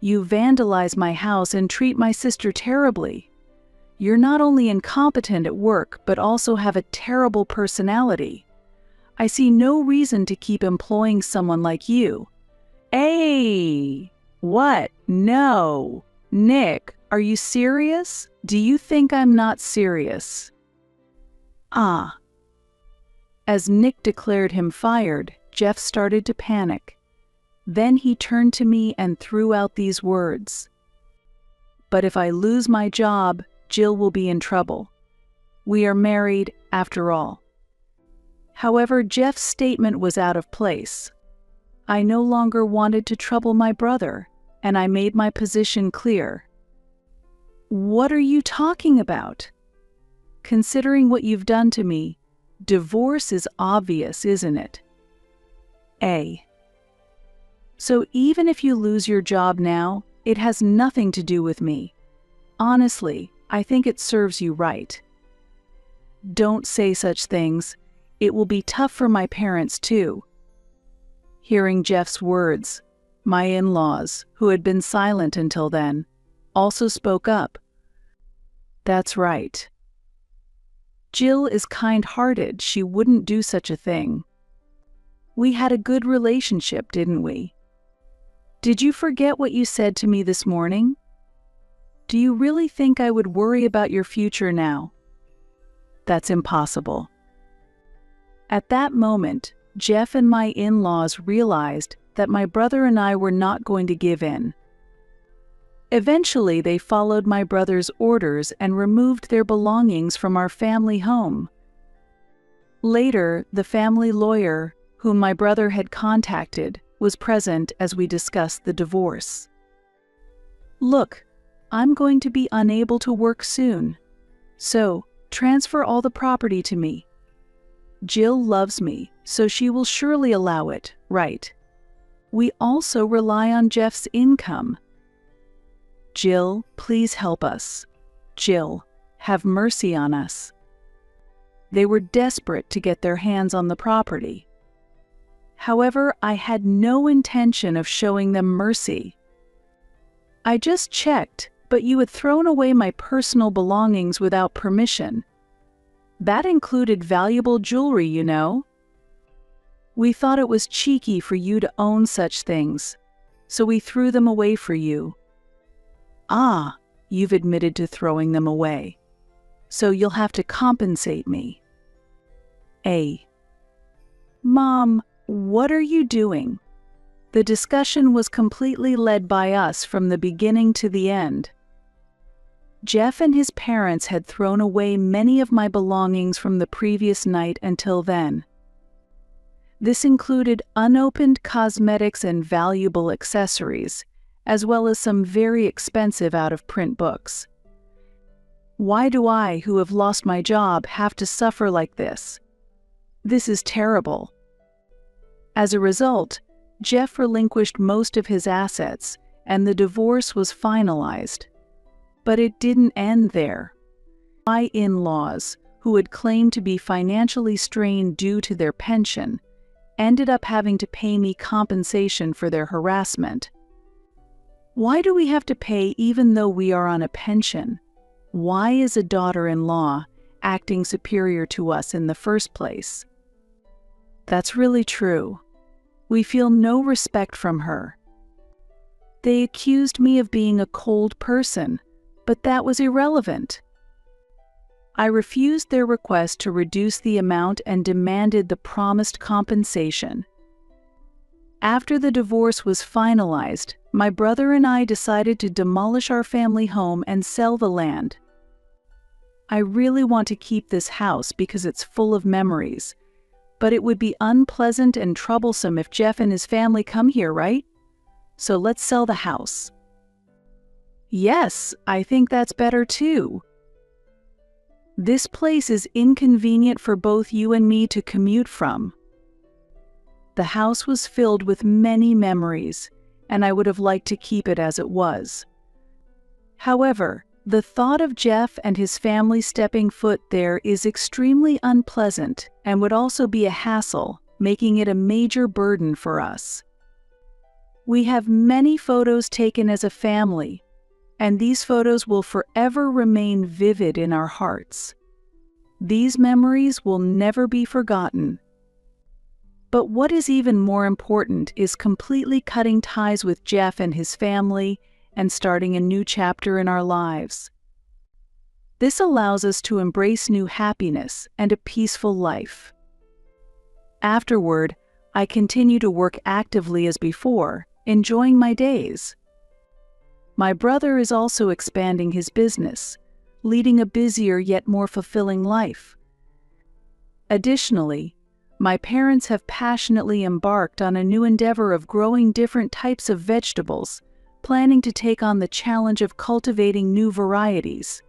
You vandalize my house and treat my sister terribly. You're not only incompetent at work, but also have a terrible personality. I see no reason to keep employing someone like you. What? No. Nick, are you serious? Do you think I'm not serious? As Nick declared him fired, Jeff started to panic. Then he turned to me and threw out these words. But if I lose my job, Jill will be in trouble. We are married, after all. However, Jeff's statement was out of place. I no longer wanted to trouble my brother, and I made my position clear. What are you talking about? Considering what you've done to me, divorce is obvious, isn't it? So even if you lose your job now, it has nothing to do with me. Honestly, I think it serves you right. Don't say such things. It will be tough for my parents too. Hearing Jeff's words, my in-laws, who had been silent until then, also spoke up. That's right. Jill is kind-hearted. She wouldn't do such a thing. We had a good relationship, didn't we? Did you forget what you said to me this morning? Do you really think I would worry about your future now? That's impossible. At that moment, Jeff and my in-laws realized that my brother and I were not going to give in. Eventually, they followed my brother's orders and removed their belongings from our family home. Later, the family lawyer, whom my brother had contacted, was present as we discussed the divorce. Look, I'm going to be unable to work soon, so transfer all the property to me. Jill loves me, so she will surely allow it, right? We also rely on Jeff's income. Jill, please help us. Jill, have mercy on us. They were desperate to get their hands on the property. However, I had no intention of showing them mercy. I just checked, but you had thrown away my personal belongings without permission. That included valuable jewelry, you know. We thought it was cheeky for you to own such things, so we threw them away for you. Ah, you've admitted to throwing them away, so you'll have to compensate me. Mom, what are you doing? The discussion was completely led by us from the beginning to the end. Jeff and his parents had thrown away many of my belongings from the previous night until then. This included unopened cosmetics and valuable accessories, as well as some very expensive out-of-print books. Why do I, who have lost my job, have to suffer like this? This is terrible. As a result, Jeff relinquished most of his assets, and the divorce was finalized. But it didn't end there. My in-laws, who had claimed to be financially strained due to their pension, ended up having to pay me compensation for their harassment. Why do we have to pay even though we are on a pension? Why is a daughter-in-law acting superior to us in the first place? That's really true. We feel no respect from her. They accused me of being a cold person, but that was irrelevant. I refused their request to reduce the amount and demanded the promised compensation. After the divorce was finalized, my brother and I decided to demolish our family home and sell the land. I really want to keep this house because it's full of memories, but it would be unpleasant and troublesome if Jeff and his family come here, right? So let's sell the house. Yes, I think that's better too. This place is inconvenient for both you and me to commute from. The house was filled with many memories, and I would have liked to keep it as it was. However, the thought of Jeff and his family stepping foot there is extremely unpleasant and would also be a hassle, making it a major burden for us. We have many photos taken as a family, and these photos will forever remain vivid in our hearts. These memories will never be forgotten. But what is even more important is completely cutting ties with Jeff and his family and starting a new chapter in our lives. This allows us to embrace new happiness and a peaceful life. Afterward, I continue to work actively as before, enjoying my days. My brother is also expanding his business, leading a busier yet more fulfilling life. Additionally, my parents have passionately embarked on a new endeavor of growing different types of vegetables, planning to take on the challenge of cultivating new varieties.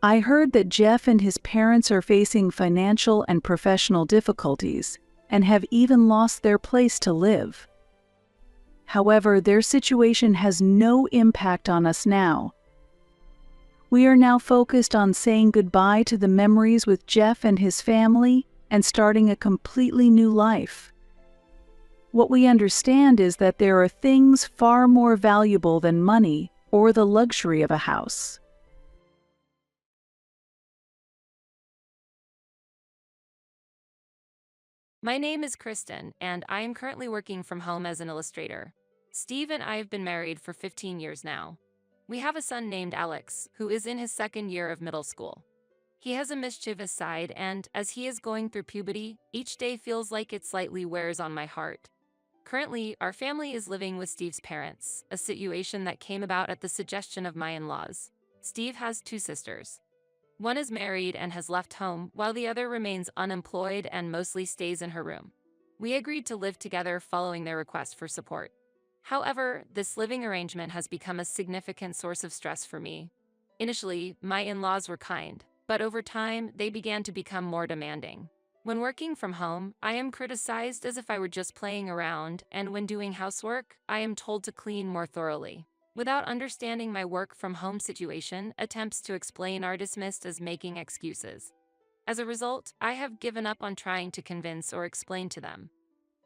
I heard that Jeff and his parents are facing financial and professional difficulties and have even lost their place to live. However, their situation has no impact on us now. We are now focused on saying goodbye to the memories with Jeff and his family and starting a completely new life. What we understand is that there are things far more valuable than money or the luxury of a house. My name is Kristen, and I am currently working from home as an illustrator. Steve and I have been married for 15 years now. We have a son named Alex, who is in his second year of middle school. He has a mischievous side, and as he is going through puberty, each day feels like it slightly wears on my heart. Currently, our family is living with Steve's parents, a situation that came about at the suggestion of my in-laws. Steve has two sisters. One is married and has left home, while the other remains unemployed and mostly stays in her room. We agreed to live together following their request for support. However, this living arrangement has become a significant source of stress for me. Initially, my in-laws were kind, but over time, they began to become more demanding. When working from home, I am criticized as if I were just playing around, and when doing housework, I am told to clean more thoroughly. Without understanding my work from home situation, attempts to explain are dismissed as making excuses. As a result, I have given up on trying to convince or explain to them.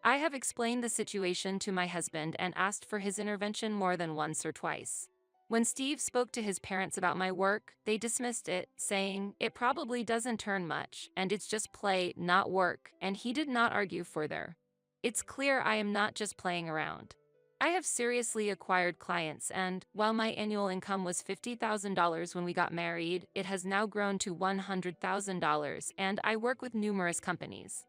I have explained the situation to my husband and asked for his intervention more than once or twice. When Steve spoke to his parents about my work, they dismissed it, saying, "It probably doesn't earn much, and it's just play, not work," and he did not argue further. It's clear I am not just playing around. I have seriously acquired clients, and while my annual income was $50,000 when we got married, it has now grown to $100,000, and I work with numerous companies.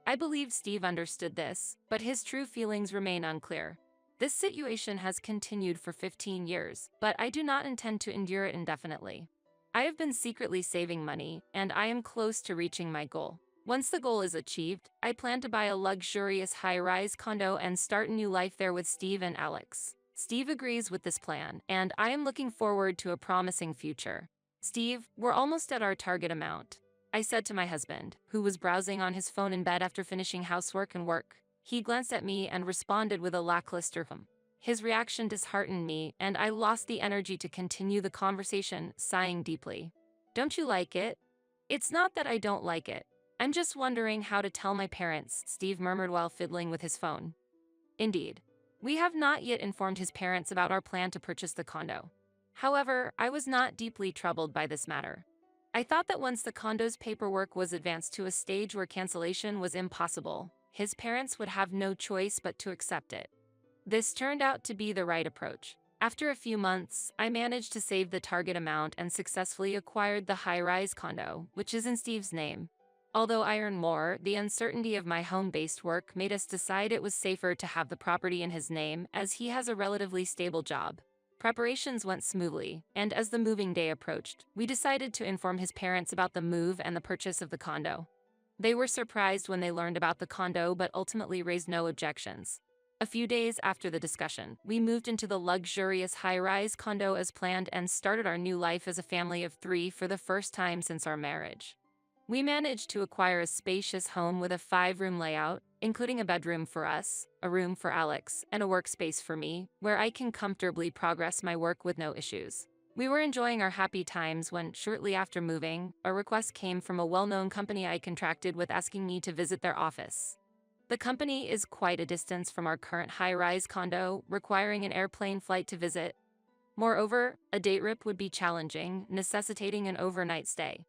I believe Steve understood this, but his true feelings remain unclear. This situation has continued for 15 years, but I do not intend to endure it indefinitely. I have been secretly saving money, and I am close to reaching my goal. Once the goal is achieved, I plan to buy a luxurious high-rise condo and start a new life there with Steve and Alex. Steve agrees with this plan, and I am looking forward to a promising future. "Steve, we're almost at our target amount," I said to my husband, who was browsing on his phone in bed after finishing housework and work. He glanced at me and responded with a lackluster hum. His reaction disheartened me, and I lost the energy to continue the conversation, sighing deeply. "Don't you like it?" "It's not that I don't like it. I'm just wondering how to tell my parents," Steve murmured while fiddling with his phone. Indeed. We have not yet informed his parents about our plan to purchase the condo. However, I was not deeply troubled by this matter. I thought that once the condo's paperwork was advanced to a stage where cancellation was impossible, his parents would have no choice but to accept it. This turned out to be the right approach. After a few months, I managed to save the target amount and successfully acquired the high-rise condo, which is in Steve's name. Although I earn more, the uncertainty of my home-based work made us decide it was safer to have the property in his name, as he has a relatively stable job. Preparations went smoothly, and as the moving day approached, we decided to inform his parents about the move and the purchase of the condo. They were surprised when they learned about the condo but ultimately raised no objections. A few days after the discussion, we moved into the luxurious high-rise condo as planned and started our new life as a family of 3 for the first time since our marriage. We managed to acquire a spacious home with a 5-room layout, including a bedroom for us, a room for Alex, and a workspace for me, where I can comfortably progress my work with no issues. We were enjoying our happy times when, shortly after moving, a request came from a well-known company I contracted with asking me to visit their office. The company is quite a distance from our current high-rise condo, requiring an airplane flight to visit. Moreover, a day trip would be challenging, necessitating an overnight stay.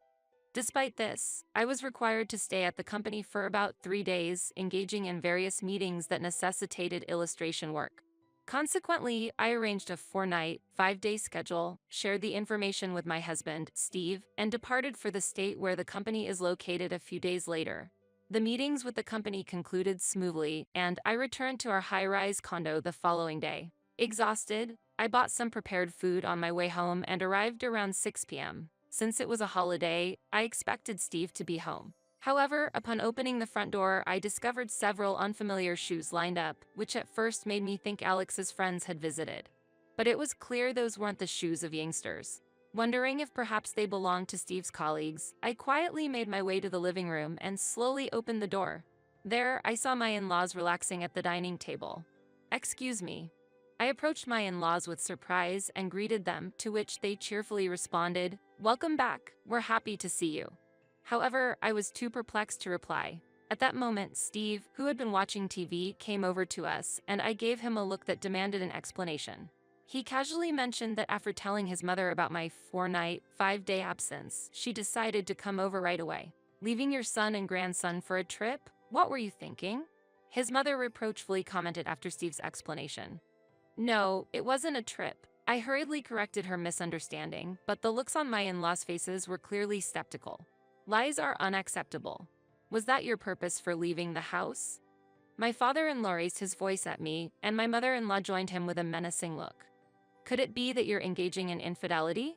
Despite this, I was required to stay at the company for about 3 days, engaging in various meetings that necessitated illustration work. Consequently, I arranged a 4-night, 5-day schedule, shared the information with my husband, Steve, and departed for the state where the company is located a few days later. The meetings with the company concluded smoothly, and I returned to our high-rise condo the following day. Exhausted, I bought some prepared food on my way home and arrived around 6 p.m. Since it was a holiday, I expected Steve to be home. However, upon opening the front door, I discovered several unfamiliar shoes lined up, which at first made me think Alex's friends had visited. But it was clear those weren't the shoes of youngsters. Wondering if perhaps they belonged to Steve's colleagues, I quietly made my way to the living room and slowly opened the door. There, I saw my in-laws relaxing at the dining table. "Excuse me." I approached my in-laws with surprise and greeted them, to which they cheerfully responded, "Welcome back, we're happy to see you." However, I was too perplexed to reply. At that moment, Steve, who had been watching TV, came over to us, and I gave him a look that demanded an explanation. He casually mentioned that after telling his mother about my 4-night, 5-day absence, she decided to come over right away. "Leaving your son and grandson for a trip? What were you thinking? His mother reproachfully commented after Steve's explanation. No, it wasn't a trip. I hurriedly corrected her misunderstanding, but the looks on my in-laws' faces were clearly skeptical. Lies are unacceptable. Was that your purpose for leaving the house? My father-in-law raised his voice at me, and my mother-in-law joined him with a menacing look. Could it be that you're engaging in infidelity?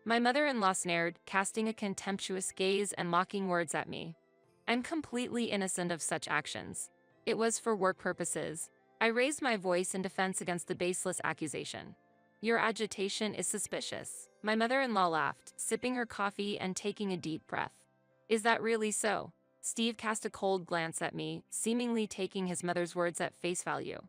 My mother-in-law sneered, casting a contemptuous gaze and mocking words at me. I'm completely innocent of such actions. It was for work purposes. I raised my voice in defense against the baseless accusation. Your agitation is suspicious. My mother-in-law laughed, sipping her coffee and taking a deep breath. Is that really so? Steve cast a cold glance at me, seemingly taking his mother's words at face value.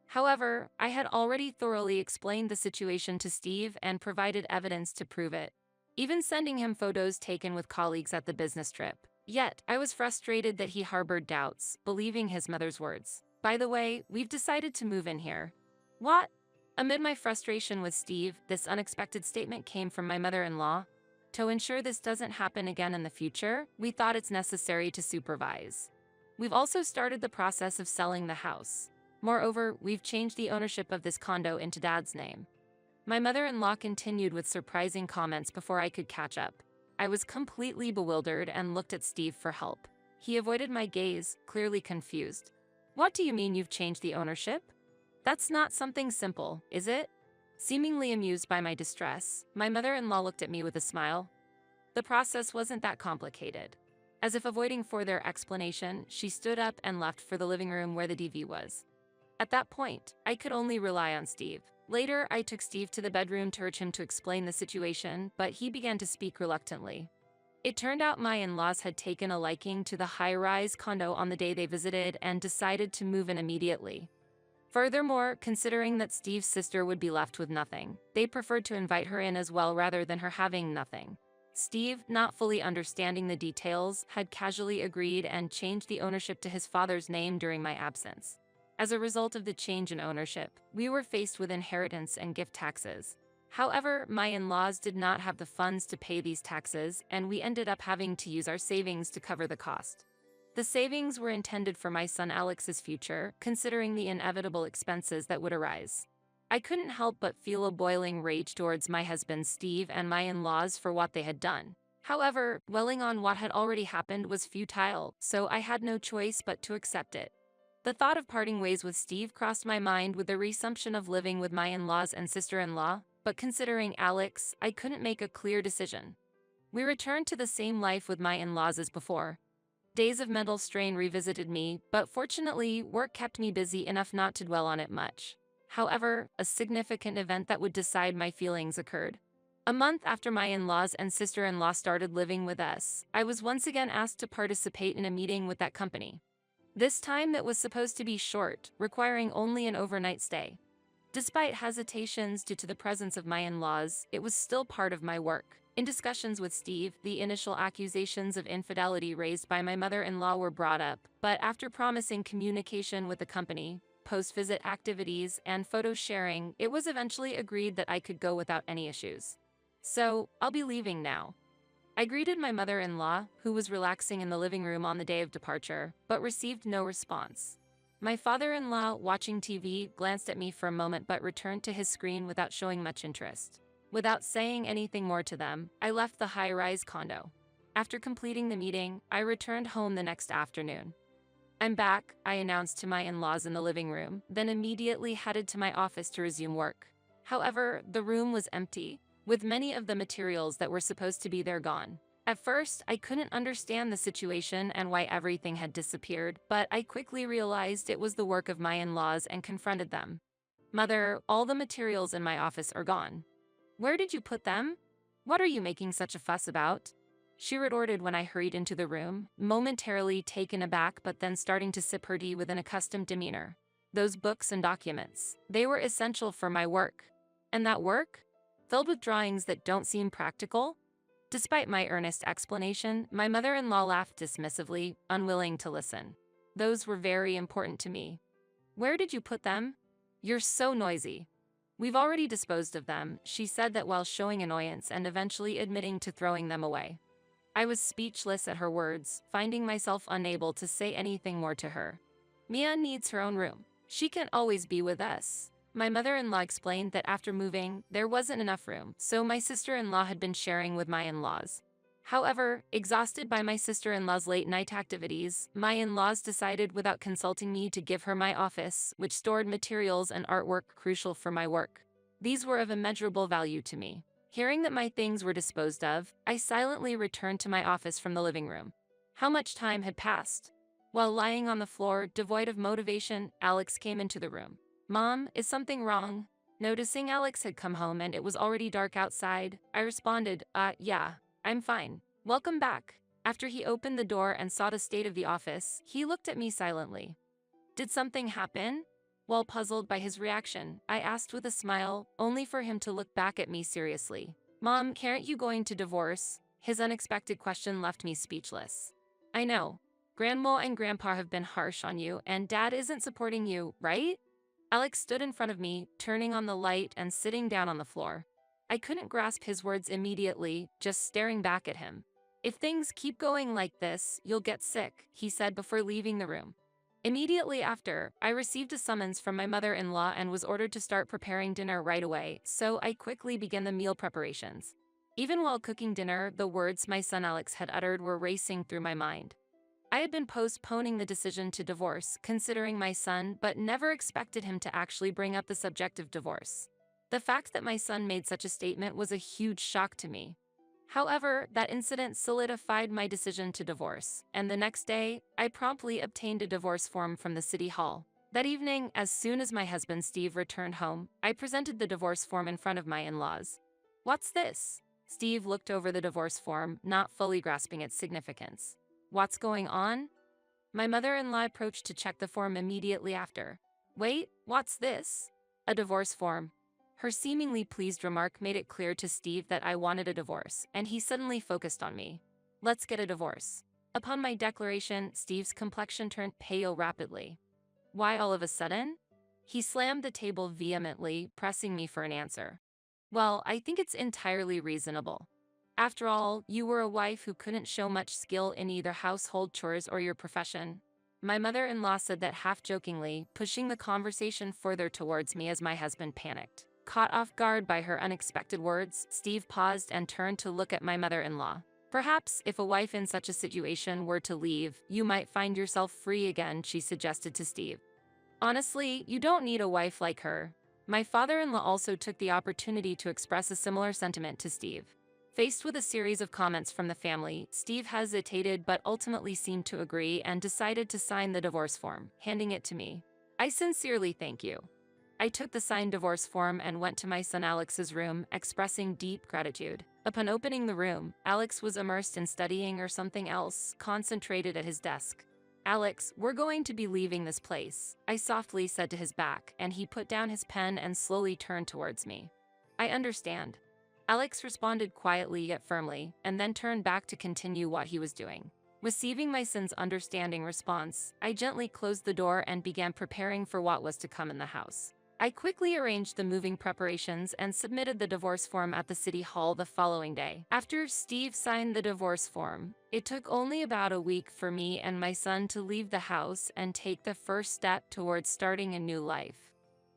However, I had already thoroughly explained the situation to Steve and provided evidence to prove it, even sending him photos taken with colleagues at the business trip. Yet, I was frustrated that he harbored doubts, believing his mother's words. By the way, we've decided to move in here. What? Amid my frustration with Steve, this unexpected statement came from my mother-in-law. To ensure this doesn't happen again in the future, we thought it's necessary to supervise. We've also started the process of selling the house. Moreover, we've changed the ownership of this condo into Dad's name. My mother-in-law continued with surprising comments before I could catch up. I was completely bewildered and looked at Steve for help. He avoided my gaze, clearly confused. What do you mean you've changed the ownership? That's not something simple, is it? Seemingly amused by my distress, my mother-in-law looked at me with a smile. The process wasn't that complicated. As if avoiding further explanation, she stood up and left for the living room where the TV was. At that point, I could only rely on Steve. Later, I took Steve to the bedroom to urge him to explain the situation, but he began to speak reluctantly. It turned out my in-laws had taken a liking to the high-rise condo on the day they visited and decided to move in immediately. Furthermore, considering that Steve's sister would be left with nothing, they preferred to invite her in as well rather than her having nothing. Steve, not fully understanding the details, had casually agreed and changed the ownership to his father's name during my absence. As a result of the change in ownership, we were faced with inheritance and gift taxes. However, my in-laws did not have the funds to pay these taxes, and we ended up having to use our savings to cover the cost. The savings were intended for my son Alex's future, considering the inevitable expenses that would arise. I couldn't help but feel a boiling rage towards my husband Steve and my in-laws for what they had done. However, dwelling on what had already happened was futile, so I had no choice but to accept it. The thought of parting ways with Steve crossed my mind with the resumption of living with my in-laws and sister-in-law, but considering Alex, I couldn't make a clear decision. We returned to the same life with my in-laws as before. Days of mental strain revisited me, but fortunately, work kept me busy enough not to dwell on it much. However, a significant event that would decide my feelings occurred. A month after my in-laws and sister-in-law started living with us, I was once again asked to participate in a meeting with that company. This time it was supposed to be short, requiring only an overnight stay. Despite hesitations due to the presence of my in-laws, it was still part of my work. In discussions with Steve, the initial accusations of infidelity raised by my mother-in-law were brought up, but after promising communication with the company, post-visit activities, and photo sharing, it was eventually agreed that I could go without any issues. So, I'll be leaving now. I greeted my mother-in-law, who was relaxing in the living room on the day of departure, but received no response. My father-in-law, watching TV, glanced at me for a moment but returned to his screen without showing much interest. Without saying anything more to them, I left the high-rise condo. After completing the meeting, I returned home the next afternoon. I'm back, I announced to my in-laws in the living room, then immediately headed to my office to resume work. However, the room was empty, with many of the materials that were supposed to be there gone. At first, I couldn't understand the situation and why everything had disappeared, but I quickly realized it was the work of my in-laws and confronted them. Mother, all the materials in my office are gone. Where did you put them? What are you making such a fuss about? She retorted when I hurried into the room, momentarily taken aback but then starting to sip her tea with an accustomed demeanor. Those books and documents, they were essential for my work. And that work? Filled with drawings that don't seem practical? Despite my earnest explanation, my mother-in-law laughed dismissively, unwilling to listen. Those were very important to me. Where did you put them? You're so noisy. We've already disposed of them, she said that while showing annoyance and eventually admitting to throwing them away. I was speechless at her words, finding myself unable to say anything more to her. Mia needs her own room. She can't always be with us. My mother-in-law explained that after moving, there wasn't enough room, so my sister-in-law had been sharing with my in-laws. However, exhausted by my sister-in-law's late-night activities, my in-laws decided without consulting me to give her my office, which stored materials and artwork crucial for my work. These were of immeasurable value to me. Hearing that my things were disposed of, I silently returned to my office from the living room. How much time had passed? While lying on the floor, devoid of motivation, Alex came into the room. "Mom, is something wrong?" Noticing Alex had come home and it was already dark outside, I responded, yeah, I'm fine. Welcome back." After he opened the door and saw the state of the office, he looked at me silently. "Did something happen?" While puzzled by his reaction, I asked with a smile, only for him to look back at me seriously. "Mom, aren't you going to divorce?" His unexpected question left me speechless. "I know. Grandma and Grandpa have been harsh on you, and Dad isn't supporting you, right?" Alex stood in front of me, turning on the light and sitting down on the floor. I couldn't grasp his words immediately, just staring back at him. "If things keep going like this, you'll get sick," he said before leaving the room. Immediately after, I received a summons from my mother-in-law and was ordered to start preparing dinner right away, so I quickly began the meal preparations. Even while cooking dinner, the words my son Alex had uttered were racing through my mind. I had been postponing the decision to divorce, considering my son, but never expected him to actually bring up the subject of divorce. The fact that my son made such a statement was a huge shock to me. However, that incident solidified my decision to divorce, and the next day, I promptly obtained a divorce form from the city hall. That evening, as soon as my husband Steve returned home, I presented the divorce form in front of my in-laws. "What's this?" Steve looked over the divorce form, not fully grasping its significance. "What's going on?" My mother-in-law approached to check the form immediately after. "Wait, what's this?" "A divorce form." Her seemingly pleased remark made it clear to Steve that I wanted a divorce, and he suddenly focused on me. "Let's get a divorce." Upon my declaration, Steve's complexion turned pale rapidly. "Why all of a sudden?" He slammed the table vehemently, pressing me for an answer. "Well, I think it's entirely reasonable. After all, you were a wife who couldn't show much skill in either household chores or your profession." My mother-in-law said that half-jokingly, pushing the conversation further towards me as my husband panicked. Caught off guard by her unexpected words, Steve paused and turned to look at my mother-in-law. "Perhaps if a wife in such a situation were to leave, you might find yourself free again," she suggested to Steve. "Honestly, you don't need a wife like her." My father-in-law also took the opportunity to express a similar sentiment to Steve. Faced with a series of comments from the family, Steve hesitated but ultimately seemed to agree and decided to sign the divorce form, handing it to me. "I sincerely thank you." I took the signed divorce form and went to my son Alex's room, expressing deep gratitude. Upon opening the room, Alex was immersed in studying or something else, concentrated at his desk. "Alex, we're going to be leaving this place," I softly said to his back, and he put down his pen and slowly turned towards me. "I understand." Alex responded quietly yet firmly, and then turned back to continue what he was doing. Receiving my son's understanding response, I gently closed the door and began preparing for what was to come in the house. I quickly arranged the moving preparations and submitted the divorce form at the city hall the following day. After Steve signed the divorce form, it took only about a week for me and my son to leave the house and take the first step towards starting a new life.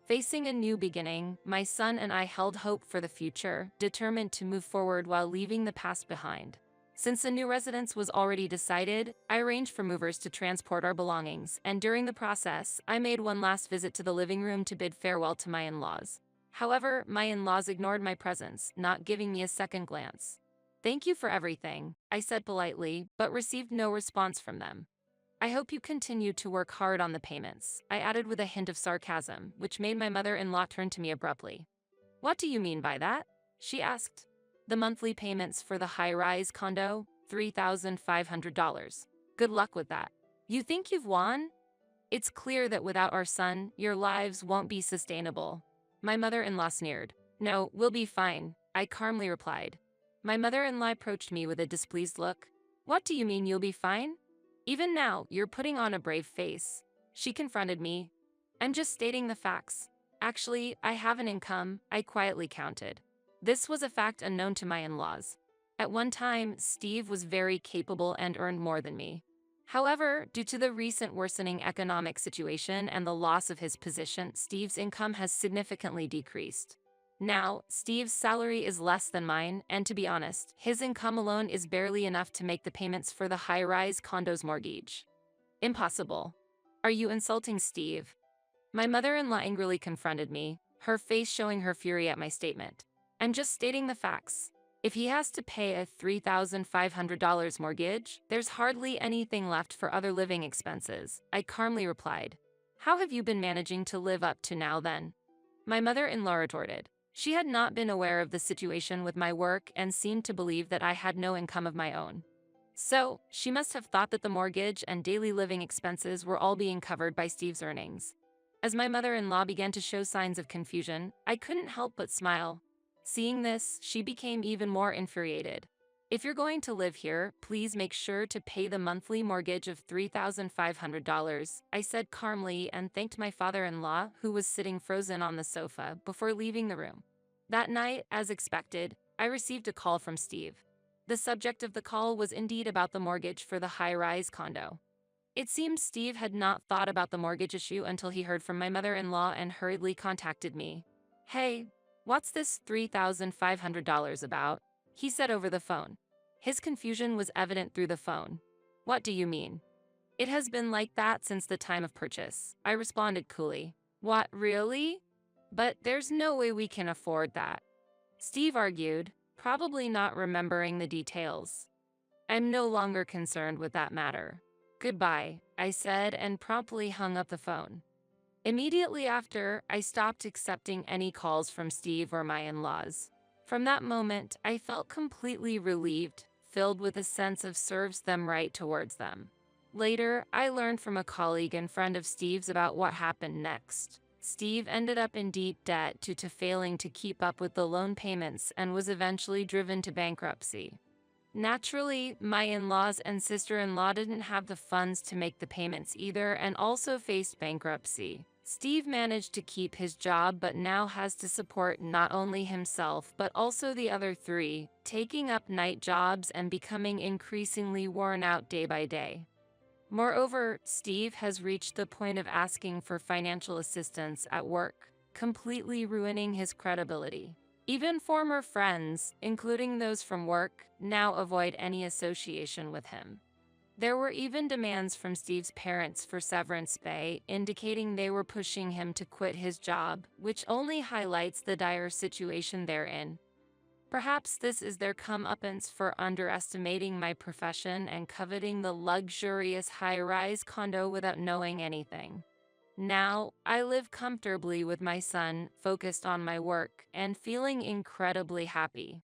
Facing a new beginning, my son and I held hope for the future, determined to move forward while leaving the past behind. Since the new residence was already decided, I arranged for movers to transport our belongings, and during the process, I made one last visit to the living room to bid farewell to my in-laws. However, my in-laws ignored my presence, not giving me a second glance. "Thank you for everything," I said politely, but received no response from them. "I hope you continue to work hard on the payments," I added with a hint of sarcasm, which made my mother-in-law turn to me abruptly. "What do you mean by that?" she asked. "The monthly payments for the high-rise condo, $3,500. Good luck with that. You think you've won? It's clear that without our son, your lives won't be sustainable." My mother-in-law sneered. "No, we'll be fine," I calmly replied. My mother-in-law approached me with a displeased look. "What do you mean you'll be fine? Even now, you're putting on a brave face." She confronted me. "I'm just stating the facts. Actually, I have an income," I quietly counted. This was a fact unknown to my in-laws. At one time, Steve was very capable and earned more than me. However, due to the recent worsening economic situation and the loss of his position, Steve's income has significantly decreased. Now, Steve's salary is less than mine, and to be honest, his income alone is barely enough to make the payments for the high-rise condo's mortgage. Impossible. Are you insulting Steve? My mother-in-law angrily confronted me, her face showing her fury at my statement. I'm just stating the facts. If he has to pay a $3,500 mortgage, there's hardly anything left for other living expenses, I calmly replied. How have you been managing to live up to now then? My mother-in-law retorted. She had not been aware of the situation with my work and seemed to believe that I had no income of my own. So, she must have thought that the mortgage and daily living expenses were all being covered by Steve's earnings. As my mother-in-law began to show signs of confusion, I couldn't help but smile. Seeing this, she became even more infuriated. If you're going to live here, please make sure to pay the monthly mortgage of $3,500, I said calmly and thanked my father-in-law, who was sitting frozen on the sofa, before leaving the room. That night, as expected, I received a call from Steve. The subject of the call was indeed about the mortgage for the high-rise condo. It seemed Steve had not thought about the mortgage issue until he heard from my mother-in-law and hurriedly contacted me. Hey, what's this $3,500 about? He said over the phone. His confusion was evident through the phone. What do you mean? It has been like that since the time of purchase, I responded coolly. What, really? But there's no way we can afford that. Steve argued, probably not remembering the details. I'm no longer concerned with that matter. Goodbye, I said and promptly hung up the phone. Immediately after, I stopped accepting any calls from Steve or my in-laws. From that moment, I felt completely relieved, filled with a sense of serves them right towards them. Later, I learned from a colleague and friend of Steve's about what happened next. Steve ended up in deep debt due to failing to keep up with the loan payments and was eventually driven to bankruptcy. Naturally, my in-laws and sister-in-law didn't have the funds to make the payments either and also faced bankruptcy. Steve managed to keep his job but now has to support not only himself but also the other three, taking up night jobs and becoming increasingly worn out day by day. Moreover, Steve has reached the point of asking for financial assistance at work, completely ruining his credibility. Even former friends, including those from work, now avoid any association with him. There were even demands from Steve's parents for severance pay, indicating they were pushing him to quit his job, which only highlights the dire situation they're in. Perhaps this is their comeuppance for underestimating my profession and coveting the luxurious high-rise condo without knowing anything. Now, I live comfortably with my son, focused on my work, and feeling incredibly happy.